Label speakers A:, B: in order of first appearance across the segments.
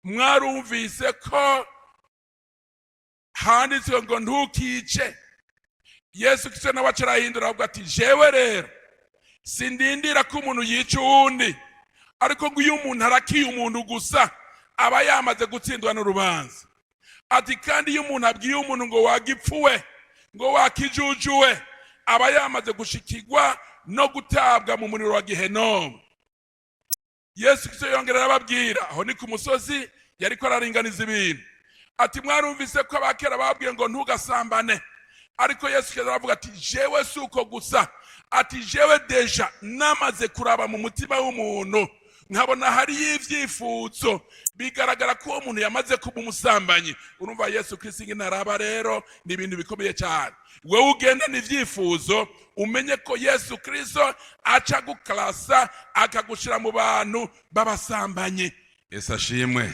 A: mwarumvise ko handitswe ngo ntukice. Yesu Kristo nawe acarahindura avuga ati jewe rero sindindira ko umuntu yica uwundi, ariko ngo iyo umuntu arakiye umuntu gusa aba yamaze gutsindwa n'urubanza. Ati kandi iyo umuntu abwiye umuntu ngo wagipfuwe, ngo wakijujuwe, aba yamaze gushikirwa no gutabwa mu muriro wa Gehenomu. Yesu Kristo yongera arababwira, aho ni ku musozi yariko araringaniza ibintu, ati mwarumvise ko abakera babwiye ngo ntugasambane, ariko Yesu Kristo aravuga ati jewe suko gusa, ati jewe deja namaze kuraba mu mutima w'umuntu nkabona hari ivyifuzo bigaragara ko uwo muntu yamaze kuba umusambanyi. Urumva Yesu Kristo inaraba rero ni ibintu bikomeye cyane. Wewe ugenda n'ivyifuzo umenye ko Yesu Kristo aca guklasa akagushira mu bantu babasambanye. Yesu ashimwe.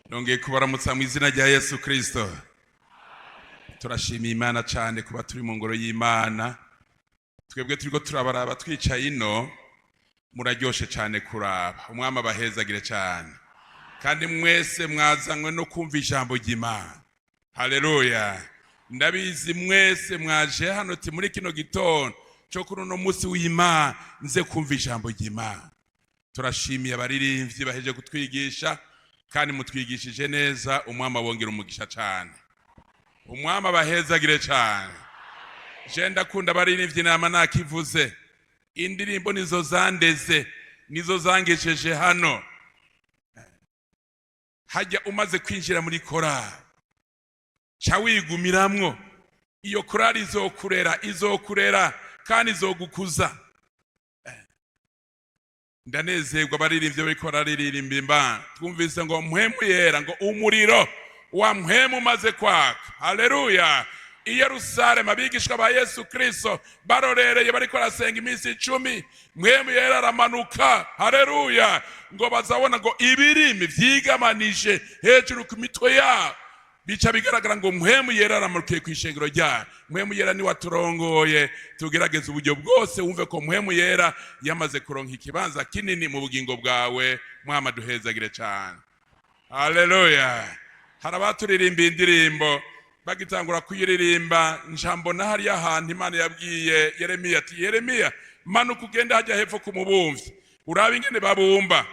A: Nongeye kubaramutsa mu izina rya Yesu Kristo. Turashimiye Imana cyane kuba turi mu ngoro y'Imana. Twebwe turiko turabaraba twicaye ino, muraryoshe cyane kuraba. Umwami abahezagire cyane, kandi mwese mwazanywe no kumva ijambo ry'Imana. Haleluya. Ndabizi mwese mwaje hano ti muri kino gitondo cyo kuri uno munsi w'Imana nze kumva ijambo ry'Imana. Turashimiye abaririmbyi baheje kutwigisha, kandi mutwigishije neza. Umwami abongera umugisha cyane. Umwami abahezagire cyane. Je ndakunda abaririmbyi nama nakivuze. Indirimbo nizo zandeze, nizo zangejeje hano. Hajya umaze kwinjira muri korali ca wigumiramwo, iyo korali izokurera kandi izogukuza. Ndanezerwa abaririmbyi bariko bararirimba Imana. Twumvise ngo mpwemu yera, ngo umuriro wa mpwemu umaze kwaka. Haleluya. I Yerusalemu abigishwa ba Yesu Kristo barorereye bariko barasenga iminsi 10, mpwemu yera aramanuka. Haleluya. Ngo bazabona ngo ibirimi vyigamanije hejuru ku mitwe yabo, bica bigaragara ngo mpwemu yera aramanukiye ku ishengero ryayo. Mpwemu yera ni waturongoye, tugerageza uburyo bwose wumve ko mpwemu yera yamaze kuronka ikibanza kinini mu bugingo bwawe. Mwama duhezagire cyane. Haleluya. Harabaturirimba indirimbo, bagitangura kuyiririmba njambona hari ahantu Imana yabwiye Yeremiya ati Yeremiya manuka ugenda hajya hepfo ku mubumvyi urabe ingene babumba.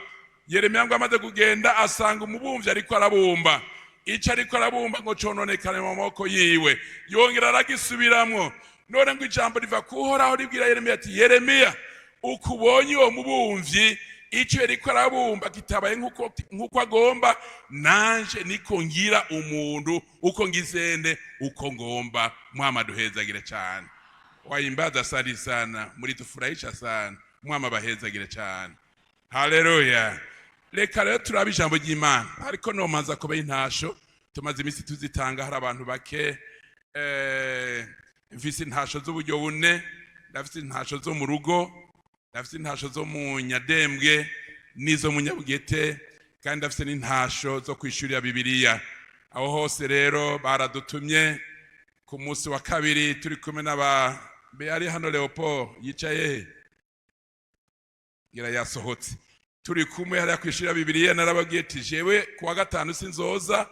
A: Yeremiya ngo amaze kugenda asanga umubumvyi ariko arabumba. Ico ariko arabumba ngo cononekane mu maboko yiwe, yongera aragisubiramwo. None ngo ijambo riva kuhoraho ribwira Yeremiya ati Yeremiya ukubonye uwo mubumvyi icyo yariko arabumba kitabaye nkuko agomba, nanje niko ngira umuntu uko ngizende uko ngomba. Mwama duhezagire cyane. Waimbaza sali sana, muri tufurahisha sana. Mwama bahezagire cyane. Haleluya. Reka rero turabe ijambo ry'Imana, ariko no manza kuba intasho tumaze imisi tuzitanga. Hari abantu bake mfise intasho z'uburyo bune. Ndafise intasho zo mu rugo, ndafise intasho zo mu Nyadembwe nizo mu Nyabugete, kandi ndafise n'intasho zo kwishurira Bibiliya. Aho hose rero baradutumye ku munsi wa kabiri turi kumwe n'aba Beari hano Leopold yicaye gira yasohotse, turi kumwe hariya kwishurira Bibiliya. Narababwiye ati jewe kuwa gatanu sinzoza,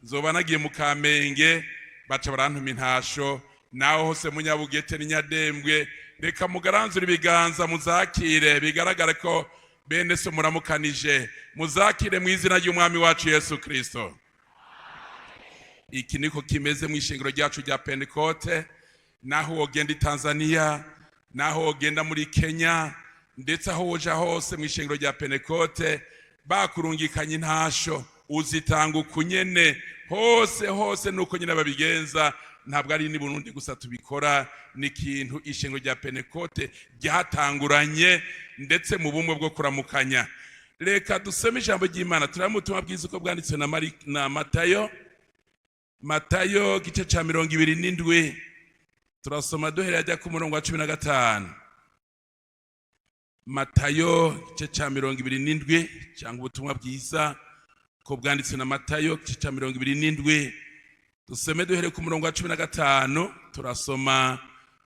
A: nzoba nagiye mu Kamenge. Baca barantuma intasho naho hose mu Nyabugete ni Nyadembwe. Reka mugaranzura ibiganza muzakire, bigaragara ko bene so muramukanije. Muzakire mu izina ry'Umwami wacu Yesu Kristo. Iki niko kimeze mu ishengero ryacu rya Pentecote. Naho wogenda i Tanzania, naho wogenda muri Kenya, ndetse aho woja hose mu ishengero rya Pentecote bakurungikanye intasho, uzitanga ukunyene hose nuko nyine babigenza. Ntabwo ari ni Burundi gusa tubikora, ni ikintu ishengero rya Pentecote ryatanguranye, ndetse mu bumwe bwo kuramukanya. Reka dusome ijambo ry'Imana. Turabe mu butumwa bwiza uko bwanditswe na Matayo gice ca 27. Turasoma duhereye ajya ku murongo wa 15. Matayo gice ca 27, cyangwa ubutumwa bwiza ko bwanditswe na Matayo gice ca 27. Dusome duhere ku murongo wa 15, turasoma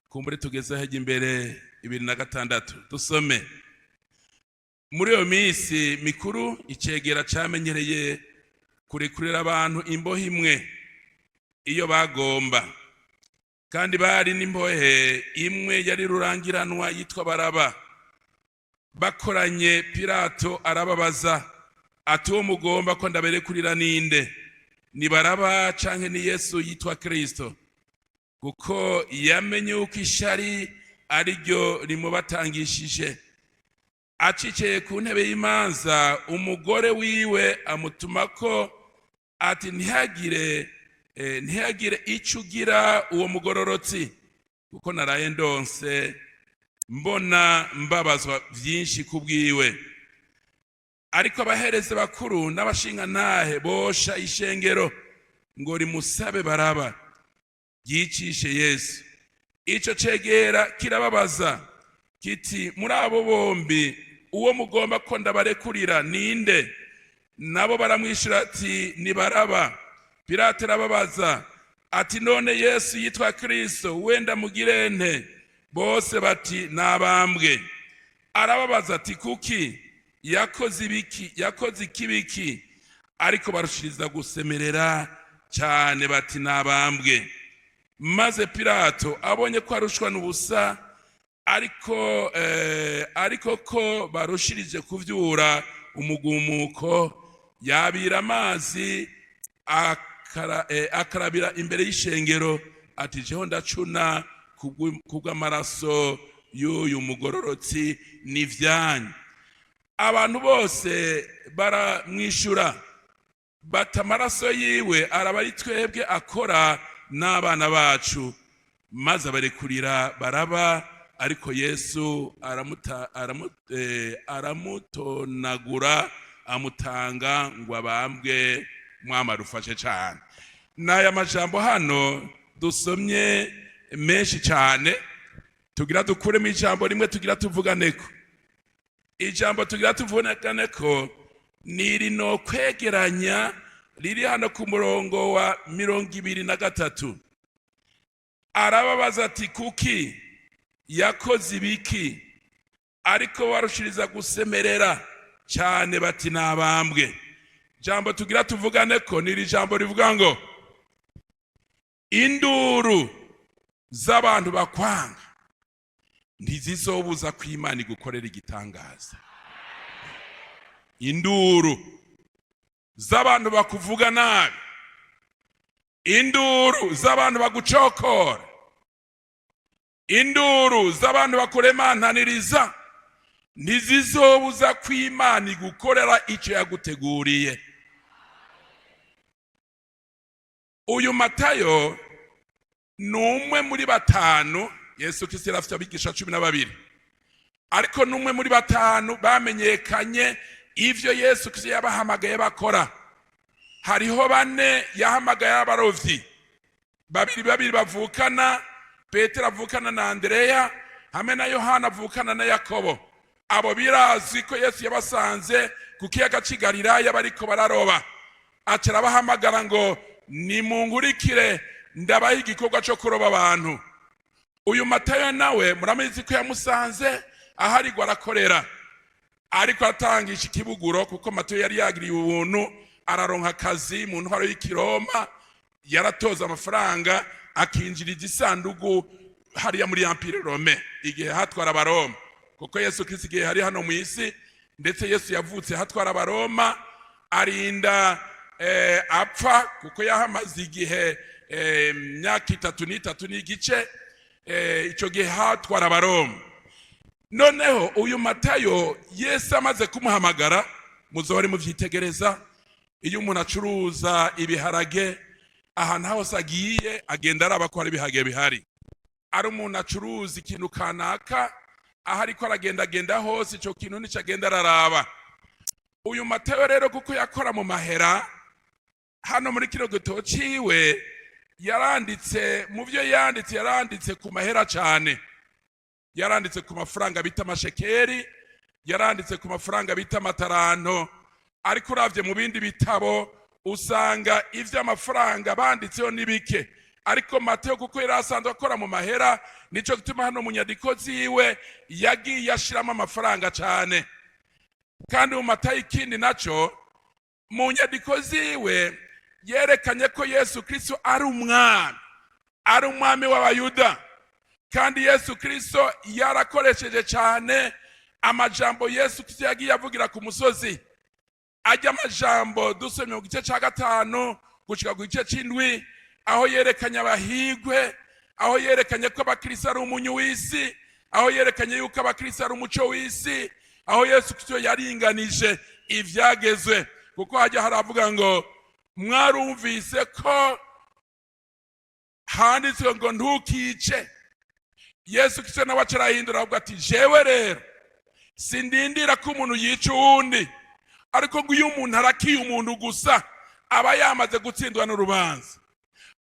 A: kumbure tugeze haje imbere 26. Dusome. muri iyo minsi mikuru icegera cyamenyereye kurekurira abantu imbohe imwe iyo bagomba, kandi bari n'imbohe imwe yari rurangiranwa yitwa Baraba. Bakoranye, Pilato arababaza ati uwo mugomba ko ndaberekurira ninde, ni Baraba canke ni Yesu yitwa Kristo? Kuko yamenye uko ishari ari ryo rimubatangishije. Aciceye ku ntebe y'imanza, umugore wiwe amutumako ati ntihagire ico ugira uwo mugororotsi, kuko naraye ndonse mbona mbabazwa vyinshi kubwiwe. Ariko abahereze bakuru n'abashingantahe bosha ishengero ngo rimusabe Baraba yicishe Yesu. Ico cegera kirababaza kiti, muri abo bombi uwo mugomba ko ndabarekurira ninde? Nabo baramwishura ati ni Baraba. Pilato arababaza ati none Yesu yitwa Kristo wenda mugirente? Bose bati nabambwe. Arababaza ati kuki? Yakoze ikibiki? Ariko barushiriza gusemerera cyane bati nabambwe. Maze Pilato abonye ko arushwa n'ubusa, ariko ko barushirije kuvyura umugumuko, yabira amazi akarabira imbere y'ishengero ati jeho ndacuna kubw'amaraso y'uyu mugororotsi n'ivyanyu. Abantu bose baramwishura bati amaraso yiwe araba ari twebwe akora n'abana bacu. Maze abarekurira Baraba, ariko Yesu aramutonagura amutanga ngo abambwe. Mwama rufashe cyane. N'aya majambo hano dusomye menshi cyane, tugira dukuremo ijambo rimwe tugira tuvuganeko. Ijambo tugira tuvuganeko ni rino kwegeranya riri hano ku murongo wa 23. Arababaza ati kuki? Yakoze ibiki? Ariko barushiriza gusemerera cyane bati nabambwe. Jambo tugira tuvuganeko ni jambo rivuga ngo induru z'abantu bakwanga ntizizobuza ko Imana igukorera igitangaza. Induru z'abantu bakuvuga nabi, induru z'abantu bagucokora, induru z'abantu bakuremantaniriza ntizizobuza ko Imana igukorera icyo yaguteguriye. Uyu Matayo numwe muri batanu, Yesu Kristo yarafite abigisha 12, ariko numwe muri batanu bamenyekanye ivyo Yesu Kristo yabahamagaye bakora. Hariho 4 yahamagaye abarovyi, 2 bavukana, Petero avukana na Andrea, hamwe na Yohana avukana na Yakobo. Abo birazwi ko Yesu yabasanze ku kiyaga cy'Igalilaya bariko bararoba. Acara bahamagara ngo nimungurikire ndabaha igikorwa cyo kuroba abantu. Uyu Matayo nawe muramizi ko yamusanze aharigwa arakorera, ariko atangisha ikibuguro kuko Matayo yari yagiriye ubuntu, araronka akazi mu ntwaro y'Ikiroma, yaratoza amafaranga akinjira igisandugu hariya muri Empire Rome igihe hatwara Abaroma. Kuko Yesu Kristo igihe hari hano mu isi, ndetse Yesu yavutse hatwara Abaroma, arinda apfa kuko yahamaze igihe myaka 3 n'igice, icyo gihe hatwara Abaroma. Noneho uyu Matayo Yesu amaze kumuhamagara, muzohore muvyitegereza, iyo umuntu acuruza ibiharage ahantu hose agiye agenda araba ko hari ibiharage bihari. Ari umuntu acuruza ikintu kanaka, ahari ko aragenda hose ico kintu nico agenda araraba. Uyu Matayo rero kuko yakora mu mahera, hano muri kino gitabo ciwe yaranditse mu byo yaranditse ku mahera cyane. Yaranditse ku mafaranga bita amashekeri, yaranditse ku mafaranga bita amataranto, ariko uravye mu bindi bitabo usanga ivy'amafaranga banditseho nibike. Ariko Matayo kuko yari asanzwe akora mu mahera, nico gituma hano mu nyandiko ziwe yagiye ashiramo amafaranga cyane. kandi mu Matayo ikindi naco mu nyandiko ziwe yerekanye ko Yesu Kristo ari umwami w'abayuda, kandi Yesu Kristo yarakoresheje cyane amajambo Yesu Kristo yagiye avugira ku musozi. Ajya amajambo dusomye mu gice cya 5 gushika ku gice c'indwi, aho yerekanye abahigwe, aho yerekanye ko abakristo ari umunyu w'isi, aho yerekanye yuko abakristo ari umuco w'isi, aho Yesu Kristo yaringanije ivyagezwe. Kuko hajya haravuga ngo mwarumvise ko handitswe ngo ntukice. Yesu Kristo nawe acarahindura avuga ati jewe rero sindindira ko umuntu yica uwundi, ariko ngo iyo umuntu arakiye umuntu gusa aba yamaze gutsindwa n'urubanza.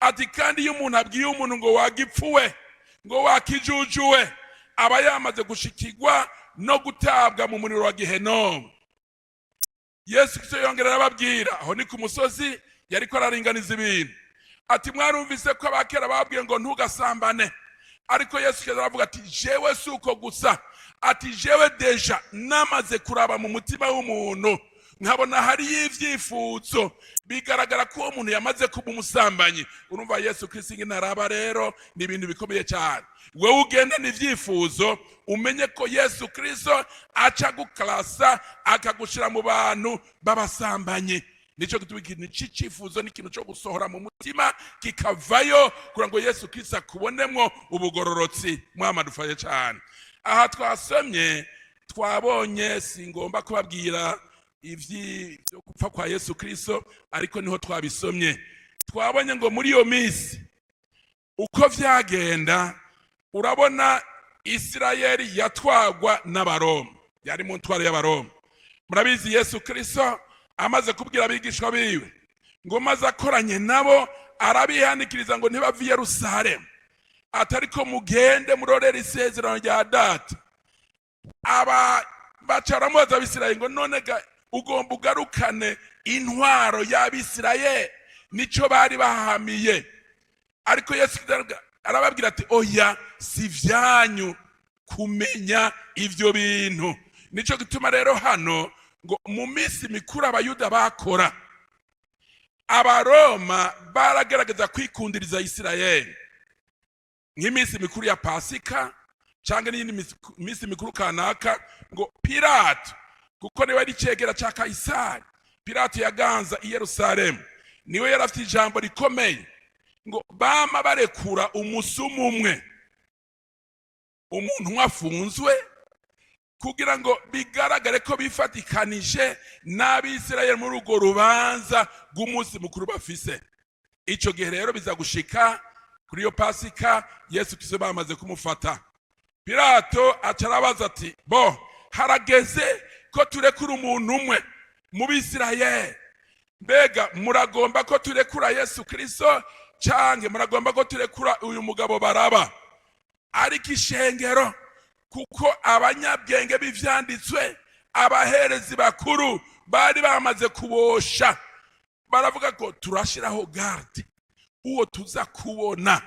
A: Ati kandi iyo umuntu abwiye umuntu ngo wagipfuwe, ngo wakijujuwe, aba yamaze gushikirwa no gutabwa mu muriro wa Gehenomu. Yesu Kristo yongera arababwira, aho ni ku musozi yariko araringaniza ibintu, ati mwarumvise ko abakera babwiye ngo ntugasambane, ariko Yesu Kristo aravuga ati jewe suko gusa, ati jewe deja namaze kuraba mu mutima w'umuntu nkabona hari ivyifuzo bigaragara ko uwo muntu yamaze kuba umusambanyi. Urumva Yesu Kristo inaraba rero ni ibintu bikomeye cyane. Wewe ugenda n'ivyifuzo umenye ko Yesu Kristo aca guklasa akagushira mu bantu babasambanyi. Nico gituma ikintu c'icifuzo n'ikintu cyo gusohora mu mutima kikavayo kugira ngo Yesu Kristo akubonemwo ubugororotsi. Mwama dufaye cyane. Aha twasomye twabonye, singomba kubabwira ivyo gupfa kwa Yesu Kristo, ariko niho twabisomye. Twabonye ngo muri iyo minsi uko vyagenda, urabona Isirayeli yatwagwa n'Abaroma, yari mu ntwaro y'Abaroma. Murabizi Yesu Kristo amaze kubwira abigishwa biwe ngo maze akoranye nabo arabihanikiriza ngo ntibava i Yerusalemu, atariko mugende murorera isezerano rya data. Aba bacaramubaza Abisirayeli ngo none ugomba ugarukane intwaro y'Abisirayeli, nico bari bahamiye. Ariko Yesu arababwira ati oya, si vyanyu kumenya ivyo bintu. Nico gituma rero hano ngo mu minsi mikuru abayuda bakora, Abaroma baragerageza kwikundiriza Isirayeli, nk'iminsi mikuru ya Pasika cyangwa n'iyindi minsi mikuru kanaka, ngo Pilato, kuko niwe ari cegera ca Kaisari, Pilato yaganza i Yerusalemu, niwe yarafite ijambo rikomeye ngo bama barekura umusumu umwe umuntu wafunzwe kugira ngo bigaragare ko bifatikanije n'Abisirayeli muri urwo rubanza rw'umunsi mukuru bafise. Ico gihe rero biza gushika kuri iyo Pasika, Yesu Kristo bamaze kumufata. Pilato acarabaza ati bo harageze ko turekura umuntu umwe mu Bisirayeli, mbega muragomba ko turekura Yesu Kristo canke muragomba ko turekura uyu mugabo Baraba? Ariko ishengero, kuko abanyabwenge b'ivyanditswe, abaherezi bakuru bari bamaze kubosha, baravuga ko turashiraho garde, uwo tuza kubona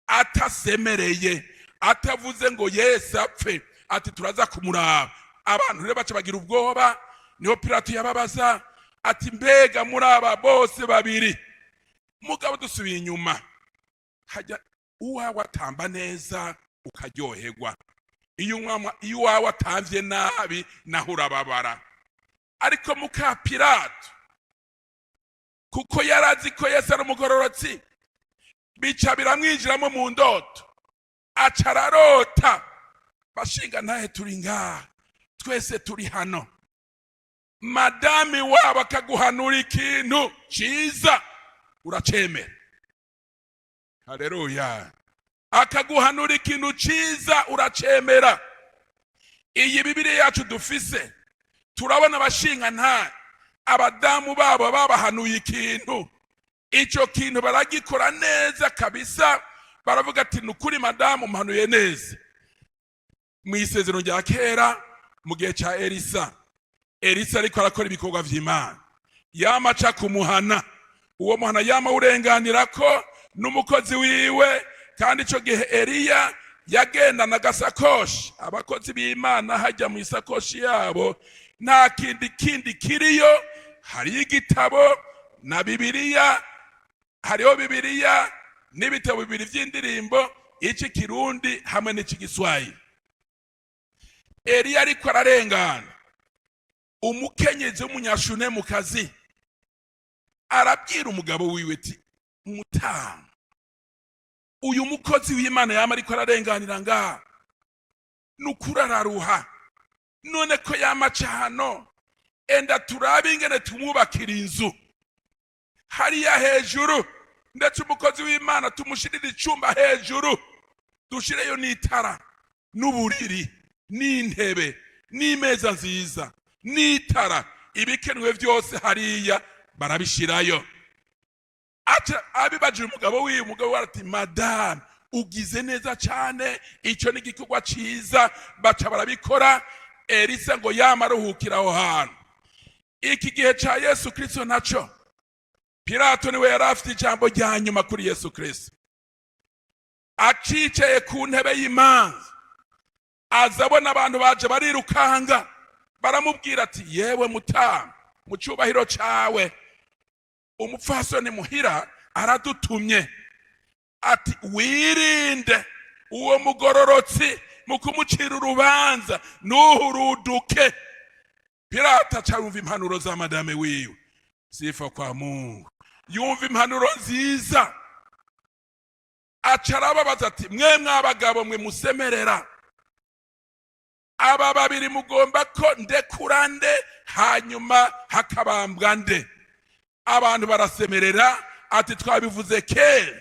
A: atasemereye, atavuze ngo Yesu apfe, ati turaza kumuraba. Abantu rero baca bagira ubwoba. Niho Pilato yababaza ati mbega muri aba bose babiri mugabo dusubiye inyuma, hajya uwawe atamba neza ukaryoherwa, iyo uwawe atamvye nabi naho urababara. Ariko muka Pilato, kuko yarazi ko Yesu ari umugororotsi, bica biramwinjiramo mu ndoto, acararota, bashinga ntahe turi ngaha, twese turi hano, madami wabo akaguhanura ikintu ciza uracemera. Haleluya. Akaguhanura ikintu ciza uracemera. Iyi Bibiliya yacu dufise turabona abashinga ntahe abadamu babo babahanuye ikintu, ico kintu baragikora neza kabisa, baravuga ati nukuri madamu muhanuye neza. Mu isezerano rya kera mu gihe ca Elisa ariko arakora ibikorwa vy'Imana, yama aca kumuhana, uwo muhana yama urenganira ko n'umukozi wiwe. Kandi ico gihe Eliya yagenda na gasakoshi, abakozi b'Imana hajya mu isakoshi yabo nta kindi kiriyo. Hariyo igitabo na Bibiliya, hariho Bibiliya n'ibitabo bibiri vy'indirimbo, iki Kirundi hamwe n'iki Giswahili. Eliya ariko ararengana, umukenyezi w'umunyashune mu kazi arabwira umugabo wiwe ati Mutamu, uyu mukozi w'Imana yama ariko ararenganira ngaha, nukuri araruha, none ko yamaca hano, enda turabe ingene tumwubakira inzu hariya hejuru, ndetse umukozi w'Imana tumushirira icumba hejuru, dushireyo n'itara n'uburiri n'intebe n'imeza nziza n'itara, ibikenewe vyose hariya barabishirayo. Abibajije umugabo wiwe, umugabo ati madame, ugize neza cyane, icyo ni igikorwa cyiza. Baca barabikora. Elisa ngo yamaruhukira aho hantu. Iki gihe ca Yesu Kristo naco, Pilato niwe yari afite ijambo rya nyuma kuri Yesu Kristo. Acicaye ku ntebe y'imanza, azabona abantu baje barirukanga, baramubwira ati yewe Mutamu, mu cyubahiro cawe umupfasoni muhira aradutumye ati wirinde uwo mugororotsi mu kumucira urubanza, nuhuruduke. Pilato acumva impanuro za madame wiwe, sifa kwa Mungu, yumva impanuro nziza, acarababaza ati mwe mwabagabo mwe musemerera, aba babiri mugomba ko ndekura nde hanyuma hakabambwa nde? Abantu barasemerera ati twabivuze kera,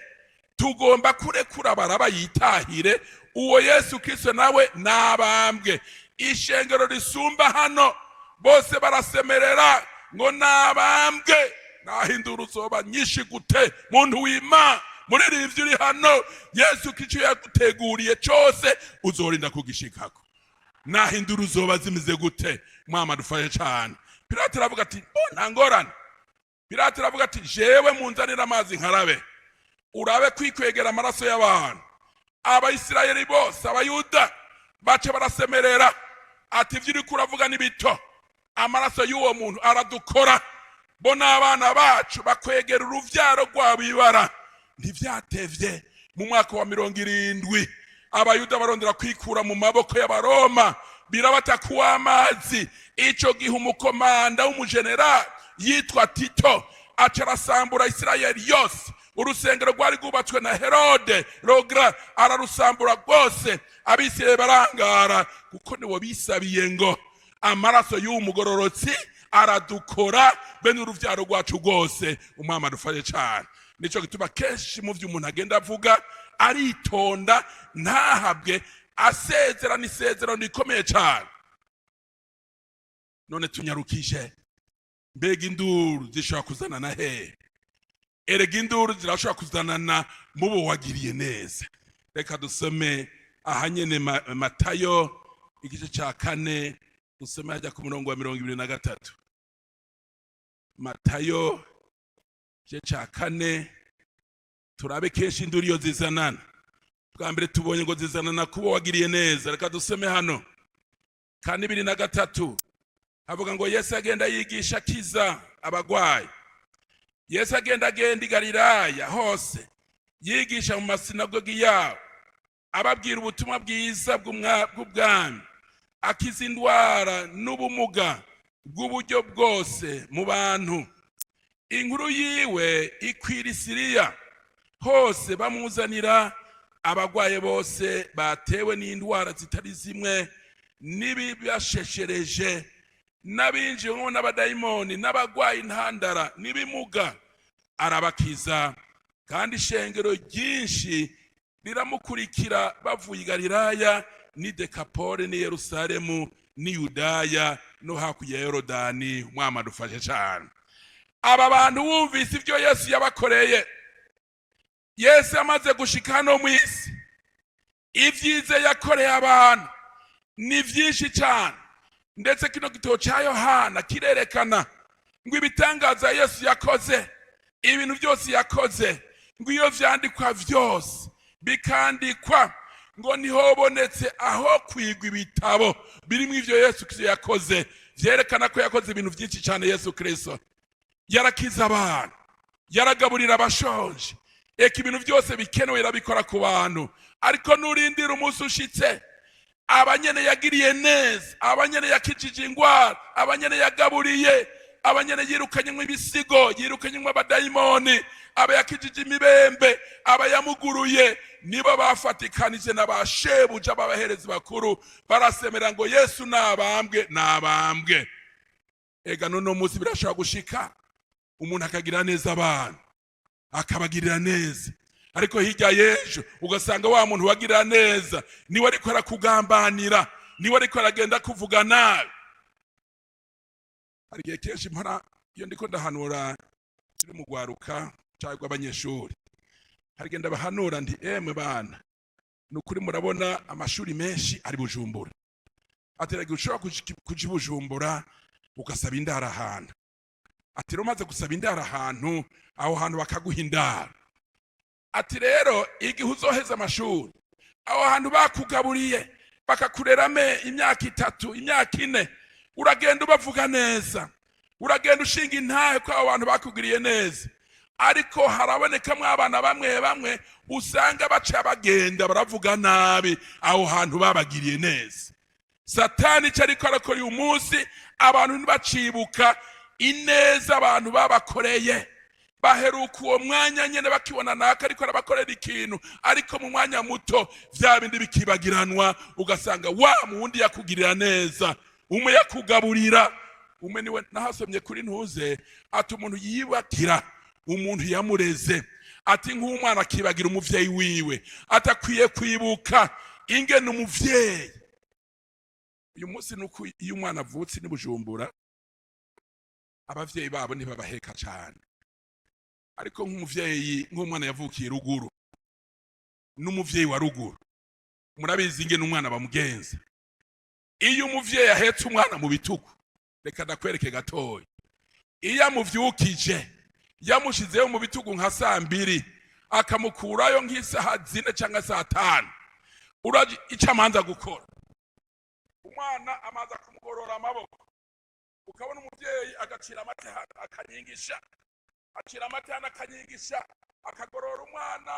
A: tugomba kurekura baraba yitahire, uwo Yesu Kristo nawe nabambwe. Ishengero risumba hano bose barasemerera ngo nabambwe. Nahindura uzoba nyinshi gute muntu w'Imana, muririmbyi uri hano, Yesu Kristo yaguteguriye cyose uzorinda kugishikako. Nahindura uzoba zimize gute? Mwama dufashe cyane. Pilato aravuga ati nta ngorane. Pilato aravuga ati jewe munzanira amazi nkarabe, urabe kwikwegera amaraso y'abantu. Abayisirayeli bose, abayuda bace barasemerera ati ivyo uriko uravuga ni bito, amaraso y'uwo muntu aradukora, bona abana bacu bakwegera uruvyaro rwabo ibara. Ntivyatevye mu mwaka wa 70 abayuda barondera kwikura mu maboko y'abaroma, birabata kuwa amazi. Ico gihe umukomanda w'umugenerali yitwa Tito acarasambura Isirayeli yose. Urusengero rwari rwubatswe na Herode Rogra ararusambura rwose. Abisirayeli barangara kuko niwo bisabiye ngo amaraso y'umugororotsi aradukora bene uruvyaro rwacu rwose. Umwami adufashe cyane. Nico gituma kenshi mu vyo umuntu agenda avuga aritonda, ntahabwe, asezerana isezerano rikomeye cyane. None tunyarukije, mbega induru zishobora kuzanana hehe? Erega induru zirashobora kuzanana mubo wagiriye neza. Reka dusome ahanyene Matayo igice ca 4, dusome hajya ku murongo wa 23. Matayo igice ca 4, turabe kenshi induru iyo zizanana. Bwa mbere tubonye ngo zizanana kubo wagiriye neza. Reka dusome hano 4:23. Havuga ngo Yesu agenda yigisha kiza abagwayi. Yesu agenda i Galilaya hose yigisha mu masinagogi yabo, ababwira ubutumwa bwiza bw'ubwami, akiza indwara n'ubumuga bw'uburyo bwose mu bantu. Inkuru yiwe ikwira Siriya hose, bamuzanira abagwaye bose batewe n'indwara zitari zimwe n'ibibasheshereje, n'abinjiwe n'abadayimoni, n'abagwaye intandara n'ibimuga, arabakiza. Kandi ishengero ryinshi riramukurikira bavuye i Galilaya ni Dekapoli ni Yerusalemu ni Yudaya no hakurya ya Yorodani. Umwami adufashe cyane. Aba bantu wumvise ibyo Yesu yabakoreye. Yesu amaze gushika hano mu isi, ivyize yakoreye abantu ni vyinshi cyane, ndetse kino gitabo ca Yohana kirerekana ngo ibitangaza Yesu yakoze, ibintu byose yakoze, ngo iyo vyandikwa vyose bikandikwa, ngo niho bonetse aho kwigwa ibitabo birimo ivyo Yesu Kristo yakoze vyerekana ko yakoze ibintu byinshi cyane. Yesu Kristo yarakiza abantu, yaragaburira abashonje, eka ibintu byose bikenewe yarabikora ku bantu. Ariko nurindira umunsi ushitse, abanyene yagiriye neza, abanyene yakijije ingwara, abanyene yagaburiye, abanyene yirukanyemo ibisigo, yirukanyemo abadayimoni, aba yakijije imibembe, aba yamuguruye, nibo bafatikanije n'abashebuja b'abaherezi bakuru, barasemera ngo Yesu nabambwe, nabambwe. Ega none munsi birashobora gushika umuntu akagira neza abantu, akabagirira neza, ariko hirya y'ejo ugasanga wa muntu wagirira neza niwe ariko arakugambanira, niwe ariko aragenda kuvuga nabi. Hari igihe kenshi mpora iyo ndiko ndahanura turi mu gwaruka cyangwa abanyeshuri, hari genda bahanura ndi emwe bana, nukuri murabona amashuri menshi ari Bujumbura, ateragiye ushobora kuja Bujumbura ugasaba indara ahantu, ati rero maze gusaba indara ahantu, aho hantu bakaguha indara, ati rero igihe uzoheza amashuri aho hantu bakugaburiye bakakurerame imyaka 3 imyaka 4, uragenda ubavuga neza, uragenda ushinga intahe ko abo bantu bakugiriye neza. Ariko harabonekamwe abana bamwe bamwe usanga baca bagenda baravuga nabi aho hantu babagiriye neza. Satani cyariko arakora uyu munsi, abantu ntibacibuka ineza abantu babakoreye, baheruka uwo mwanya nyene bakibona naka ariko arabakorera ikintu, ariko mu mwanya muto vya bindi bikibagiranwa, ugasanga wa mundi yakugirira neza, umwe yakugaburira, umwe niwe nahasomye kuri ntuze ati umuntu yibakira umuntu yamureze, ati nk'umwana akibagira umuvyeyi wiwe, atakwiye kwibuka ingene umuvyeyi. Uyu munsi nuko iyo umwana avutse ni Bujumbura, abavyeyi babo ntibabaheka cyane, ariko nk'umuvyeyi nk'umwana yavukiye ruguru n'umuvyeyi wa ruguru, murabizi ingene umwana bamugenza. Iyo umuvyeyi ahetse umwana mu bitugu, reka ndakwereke gatoya, iyo amuvyukije yamushizeyo mu bitugu nka 2:00 akamukurayo nk'isaha 4 cyangwa 5, uraje icamanza gukora, umwana amaza kumugorora amaboko, ukabona umuvyeyi agacira amate akanyigisha, acira amate akanyigisha, akagorora umwana,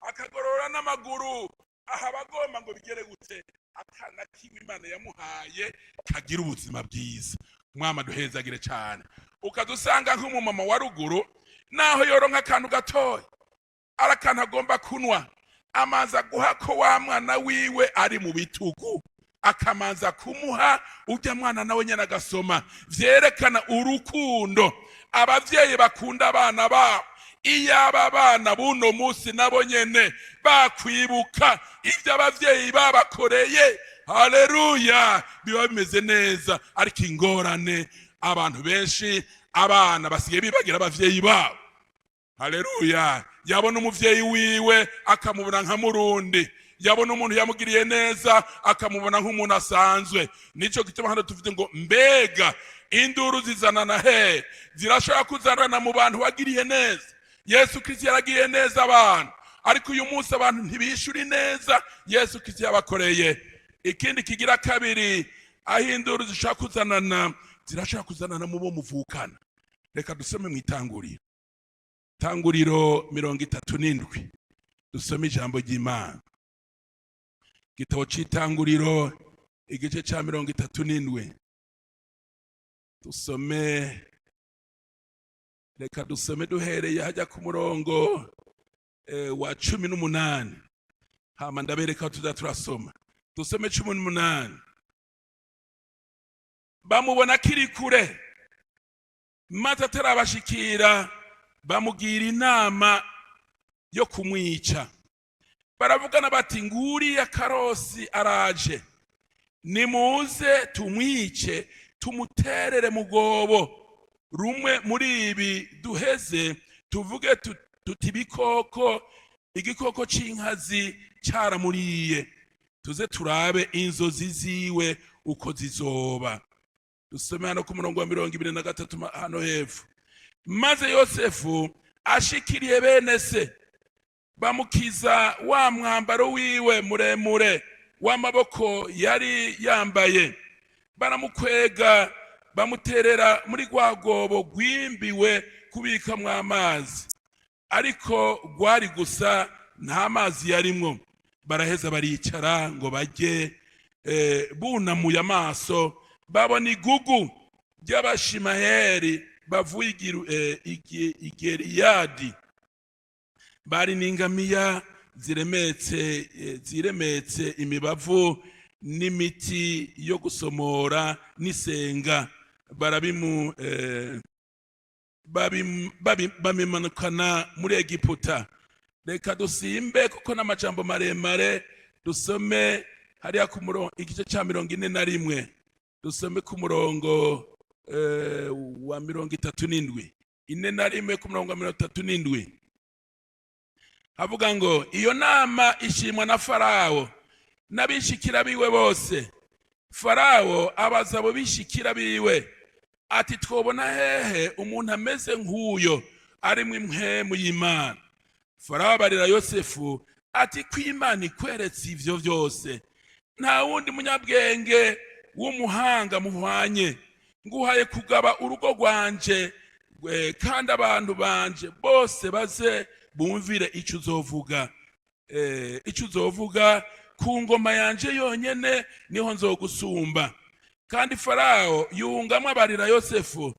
A: akagorora n'amaguru, aha bagomba ngo bigere gute, akana kiwe Imana yamuhaye kagira ubuzima bwiza. Mwama duhezagire cyane. Ukadusanga nk'umumama wa ruguru, naho yoronka akantu gatoya, arakana agomba kunwa, amaza guha ko wa mwana wiwe ari mu bitugu, akamanza kumuha ujya mwana nawe nyene agasoma. Vyerekana urukundo abavyeyi bakunda abana babo. Iyo aba bana buno munsi nabo nyene bakwibuka ivyo abavyeyi babakoreye, haleluya, biba bimeze neza. Ariko ingorane, abantu benshi abana basigaye bibagira abavyeyi babo. Haleluya, yabona umuvyeyi wiwe akamubona nka murundi, yabona umuntu yamugiriye neza akamubona nk'umuntu asanzwe. Nico gituma hano tuvuze ngo mbega induru zizanana he, zirashobora kuzanana mu bantu wagiriye neza. Yesu Kristo yaragiye neza abantu, ariko uyu munsi abantu ntibishura neza Yesu Kristo yabakoreye. Ikindi kigira kabiri, aho induru zishaka kuzanana, zirashaka kuzanana mu bo muvukana. Reka dusome mu Itanguriro, Itanguriro 37, dusome ijambo ry'Imana. Gitabo c'Itanguriro igice ca 37, dusome, reka dusome duhereye hajya ku murongo wa 18, hama ndabereka tuza turasoma. Dusome 18. Bamubona kiri kure, maze atarabashikira bamugira inama yo kumwica. Baravugana bati nguriya karosi araje, nimuze tumwice tumuterere mugobo. Rumwe muri ibi duheze tuvuge tuti bikoko, igikoko c'inkazi caramuriye, tuze turabe inzozi ziwe uko zizoba. Dusome hano ku murongo wa 23 hano hepfo. Maze Yosefu ashikiriye bene se, bamukiza wa mwambaro wiwe muremure w'amaboko yari yambaye, baramukwega bamuterera muri rwa rwobo rwimbiwe kubikamwo amazi, ariko rwari gusa nta mazi yarimwo. Baraheza baricara ngo barye, bunamuye amaso babona igugu ry'abashimaheri bavuye igeriyadi, bari n'ingamiya ziremetse imibavu n'imiti yo gusomora n'isenga. babimanukana muri Egiputa. Reka dusimbe kuko n'amajambo maremare, dusome hariya ku murongo igice cya 41, dusome ku murongo wa 37, 41 ku murongo wa 37. Havuga ngo iyo nama ishimwa na Farawo n'abishikira biwe bose. Farawo abaza abo bishikira biwe ati twobona hehe umuntu ameze nk'uyo arimwe impwemu y'Imana? Farawo abarira Yosefu ati kw'Imana ikweretse ivyo vyose, nta wundi munyabwenge w'umuhanga muhwanye. Nguhaye kugaba urugo rwanje, kandi abantu banje bose baze bumvire ico uzovuga. Ico uzovuga ku ngoma yanje yonyene niho nzogusumba. Kandi Farawo yungamwe abarira Yosefu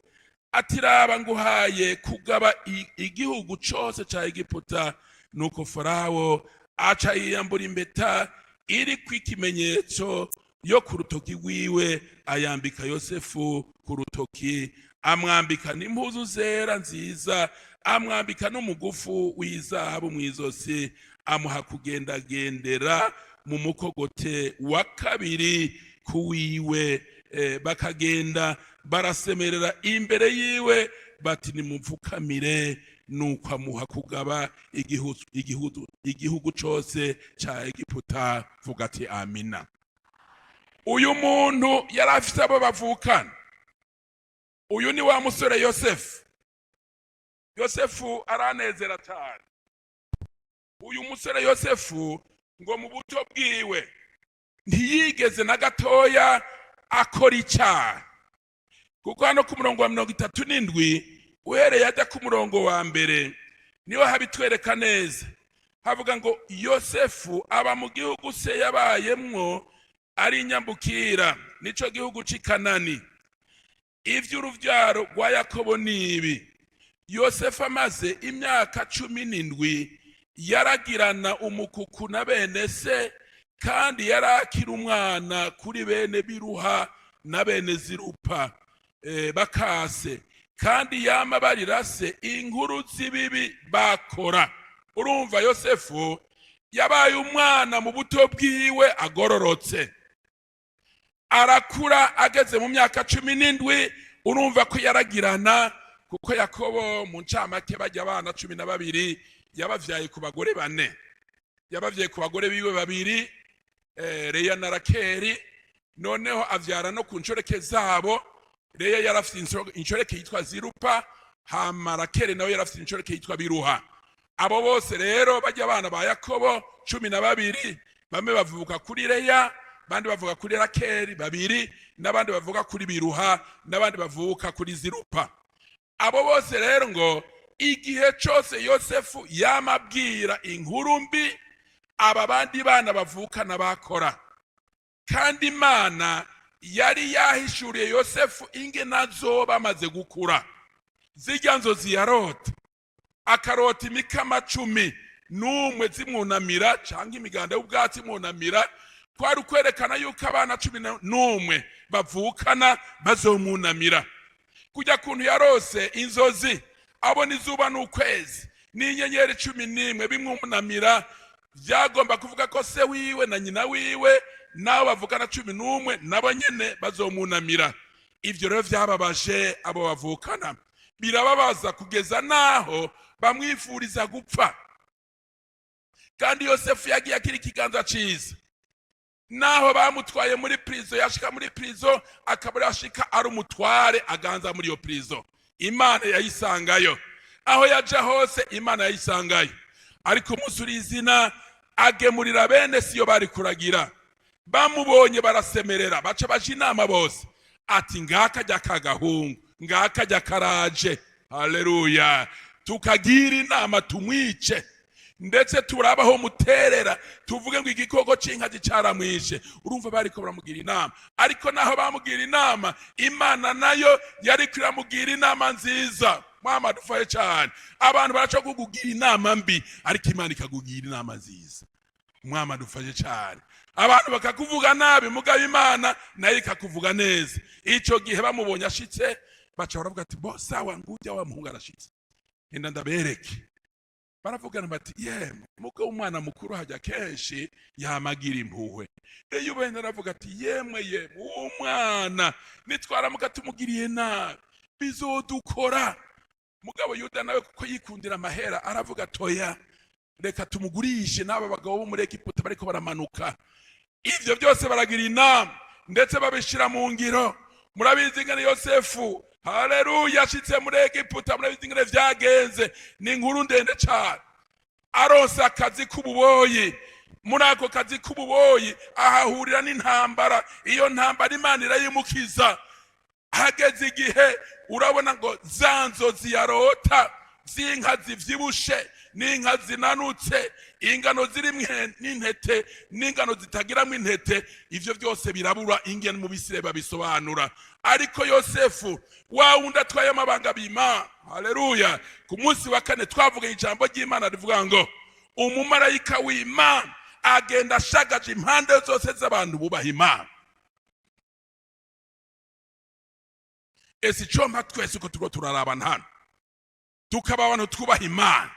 A: ati raba nguhaye kugaba igihugu cose ca Egiputa. Nuko Farawo aca yiyambura impeta iri kw'ikimenyetso yo ku rutoki rwiwe, ayambika Yosefu ku rutoki, amwambika n'impuzu zera nziza, amwambika n'umugufu w'izahabu mw'izosi, amuha kugendagendera mu mukogote wa kabiri kuwiwe. Bakagenda barasemerera imbere yiwe bati nimupfukamire. Nuko amuha kugaba igihugu cose ca Egiputa. Vuga ati amina. Uyu muntu yari afite abo bavukana. Uyu ni wa musore Yosefu. Yosefu aranezera cyane. Uyu musore Yosefu ngo mu buto bwiwe ntiyigeze na gatoya akora icyaha, kuko hano ku murongo wa 37 uhereye ajya ku murongo wa mbere niho habitwereka neza. Havuga ngo Yosefu aba mu gihugu se yabayemwo ari inyambukira, nico gihugu c'i Kanani. Ivy'uruvyaro rwa Yakobo nibi: Yosefu amaze imyaka 17 yaragirana umukuku na bene se, kandi yarakira umwana kuri bene Biruha na bene Zirupa bakase, kandi yama barirase inkuru z'ibibi bakora. Urumva Yosefu yabaye umwana mu buto bwiwe agororotse, arakura ageze mu myaka 17. Urumva ko yaragirana, kuko Yakobo mu ncamake bajya abana 12 yabavyaye ku bagore 4. Yabavyaye ku bagore biwe 2, Leya na Rakeli. Noneho avyara no ku nshoreke zabo. Leya yarafite inshoreke yitwa Zirupa, hama Rakeli nawe yarafite inshoreke yitwa Biruha. Abo bose rero bajya abana ba Yakobo 12, bamwe bavuka kuri Leya, bandi bavuka kuri Rakeli 2, n'abandi bavuka kuri Biruha, n'abandi bavuka kuri Zirupa. Abo bose rero ngo igihe cyose Yosefu yamabwira inkuru mbi aba bandi bana bavukana bakora, kandi Imana yari yahishuriye Yosefu ingene bamaze gukura. Zirya nzozi yarota, akarota imikama 11 zimwunamira cyangwa imiganda y'ubwatsi imwunamira, kwari kwerekana yuko abana 11 bavukana bazomwunamira. Kujya kuntu yarose inzozi abona izuba n'ukwezi n'inyenyeri 11 bimwunamira, byagomba kuvuga ko se wiwe na nyina wiwe nabo bavukana 11 nabo nyene bazomwunamira. Ivyo rero vyababaje abo bavukana, birababaza kugeza naho bamwifuriza gupfa. Kandi Yosefu yagiye akiri ikiganza ciza, naho bamutwaye muri prison, yashika muri prison akabura yashika ari umutware aganza muri yo prison. Imana yayisangayo, aho yaja hose Imana yayisangayo. Ariko umunsi uri izina agemurira bene siyo bari kuragira. bamubonye barasemerera baca baje inama bose ati ngaka jya kagahungu ngaka jya karaje. Haleluya. Tukagira inama tumwice ndetse turabaho muterera tuvuge ngo igikoko c'inkazi caramwishe. Urumva bariko baramugira inama, ariko naho bamugira inama Imana nayo yari kiramugira inama nziza. Mama dufaye cyane, abantu baraca kugugira inama mbi ariko Imana ikagugira inama nziza. Mama dufaye cyane, abantu bakakuvuga nabi mugabo Imana nayo ikakuvuga neza. Ico gihe bamubonye ashitse baca baravuga ati bo sawa ngujya wa muhungu arashitse enda ndabereke. Baravugana bati yemwe muko umwana mukuru hajya kenshi yamagira impuhwe. Iyo ubenda aravuga ati yemwe umwana nitwaramuka tumugiriye nabi bizodukora. Mugabo Yuda nawe kuko yikundira amahera aravuga toya reka tumugurishe n'aba bagabo bo muri Egiputa bariko baramanuka. Ivyo byose baragira inama ndetse babishira mu ngiro. Murabizi ngene Yosefu, haleluya, ashitse muri Egiputa, murabizi ngene vyagenze, ni inkuru ndende cyane. Aronse akazi k'ububoyi, muri ako kazi k'ububoyi ahahurira n'intambara. Iyo ntambara Imana irayimukiza. Hageze igihe urabona ngo zanzo ziyarota z'inka zivyibushe n'inka zinanutse, ingano ziri n'intete n'ingano zitagiramo intete, ivyo byose birabura ingene mu Bisirayeli babisobanura. Ariko Yosefu wa wundi atwaye amabanga b'Imana, haleluya, ku munsi wa kane twavuga ijambo ry'Imana rivuga ngo umumarayika w'Imana agenda ashagaje impande zose z'abantu bubaha Imana. Ese cyompa twese uko turiko turarabana hano tukaba abantu twubaha Imana,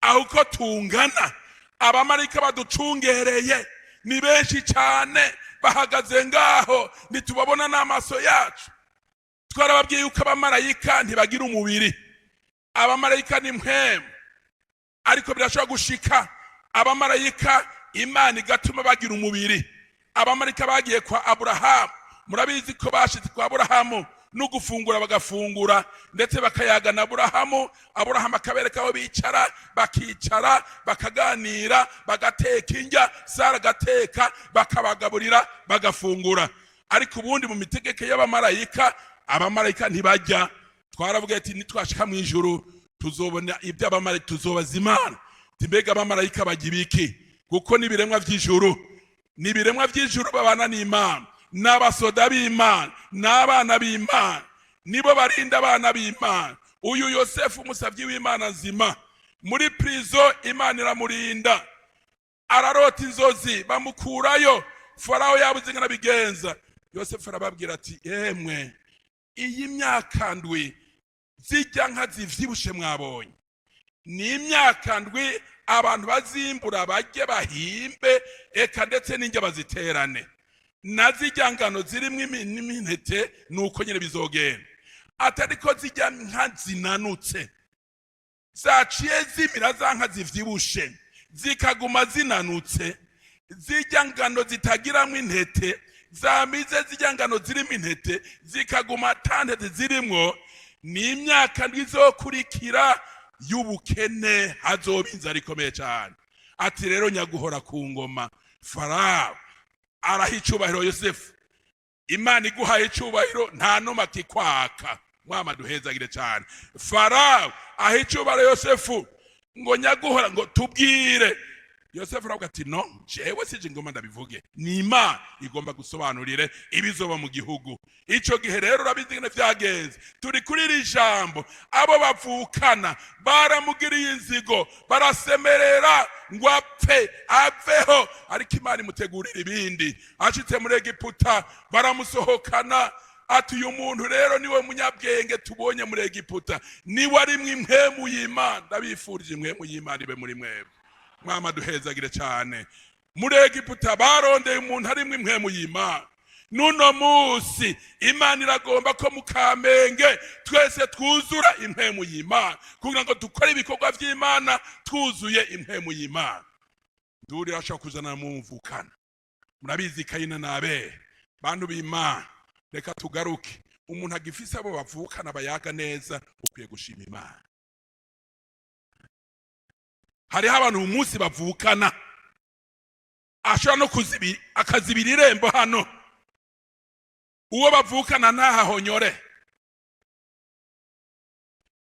A: aho uko tungana abamarayika baducungereye ni benshi cyane bahagaze ngaho nitubabona n'amaso yacu. Twarababwiye yuko abamarayika ntibagira umubiri, abamarayika ni mpwemu, ariko birashobora gushika abamarayika Imana igatuma bagira umubiri. Abamarayika bagiye kwa Aburahamu, murabizi ko bashitse kwa Aburahamu no gufungura bagafungura ndetse bakayaga na Aburahamu. Aburahamu akabereka aho bicara, bakicara bakaganira, bagateka indya, Sara gateka, bakabagaburira bagafungura. Ariko ubundi mu mitegeke y'abamarayika, abamarayika ntibajya. Twaravuga ati nitwashika mu ijuru tuzobona ibyo abamarayika, tuzobaza Imana mbega abamarayika bagira iki, kuko nibiremwa by'ijuru, nibiremwa by'ijuru babana n'Imana, n'abasoda b'Imana, n'abana b'Imana, nibo barinda abana b'Imana. Uyu Yosefu umusavyi w'Imana nzima muri prison, Imana iramurinda, ararota inzozi bamukurayo, Farao yabuze ngana bigenza. Yosefu arababwira ati emwe iyi myaka ndwi zijya nka zivyibushe mwabonye, ni imyaka ndwi abantu bazimbura bajye bahimbe eka ndetse n'injya baziterane, nazijya ngano zirimo intete nuko nyine bizogenda. Atariko zijya nka zinanutse zaciye zimira za nka zivyibushe zikaguma zinanutse, zijya ngano zitagiramo intete zamize zijya ngano zirimo intete zikaguma tantete zirimwo, ni imyaka ndizokurikira y'ubukene, hazoba inzara ikomeye cyane. Ati rero nyaguhora ku ngoma, Farao araha icubahiro Yosefu, Imana iguhaye icubahiro nta noma kikwaka. Mwama duhezagire cyane. Farao aha icubahiro Yosefu ngo nyaguhora, ngo tubwire. Yosefu aravuga ati no, jewe sije ngoma ndabivuge, ni Imana igomba gusobanurire ibizoba mu gihugu. Ico gihe rero urabizi ngene vyagenze, turi kuri iri jambo, abo bavukana baramugiriye inzigo, barasemerera ngo apfe aveho, ariko Imana imutegurira ibindi. Ashitse muri Egiputa baramusohokana, ati uyu muntu rero niwe munyabwenge tubonye muri Egiputa, niwe arimwe impwemu y'Imana. Ndabifurije impwemu y'Imana ibe muri mwebwe. Mwama duhezagire cyane. Muri Egiputa barondeye umuntu arimwe impwemu y'Imana. Nuno musi Imana iragomba ko mu Kamenge twese twuzura impwemu y'Imana, kugira ngo dukore ibikorwa by'Imana twuzuye impwemu y'Imana. Nduri ashaka kuzana mu mvukana, murabizi Kayina na Abeli, bantu b'Imana, reka tugaruke. Umuntu agifise abo bavukana bayaga neza, ukwiye gushima Imana. Hariho abantu umunsi bavukana ashobora no akazibira irembo hano, uwo bavukana ntahahonyore.